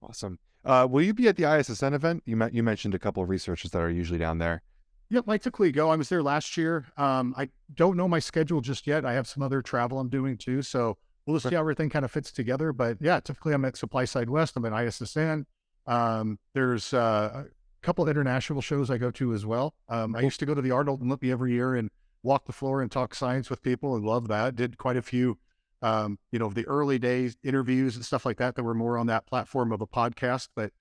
Awesome. Will you be at the ISSN event? You mentioned a couple of researchers that are usually down there. Yep, I typically go. I was there last year. I don't know my schedule just yet. I have some other travel I'm doing too, so we'll just see how everything kind of fits together. But yeah, typically I'm at Supply Side West. I'm at ISSN. There's a couple of international shows I go to as well. I used to go to the Arnold and Olympia every year and walk the floor and talk science with people, and love that. Did quite a few, the early days interviews and stuff like that were more on that platform of a podcast. But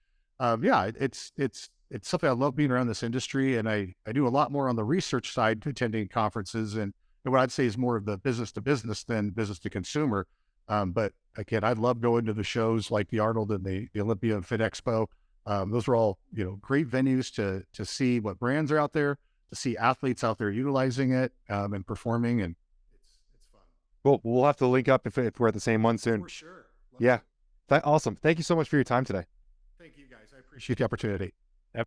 yeah, it's something I love being around this industry, and I do a lot more on the research side, attending conferences, and what I'd say is more of the business to business than business to consumer. But again, I love going to the shows like the Arnold and the Olympia and Fit Expo. Those are all, great venues to see what brands are out there, to see athletes out there utilizing it and performing, and it's fun. Well, we'll have to link up if we're at the same one soon. For sure. Yeah. Awesome. Thank you so much for your time today. Thank you, guys. I appreciate the opportunity.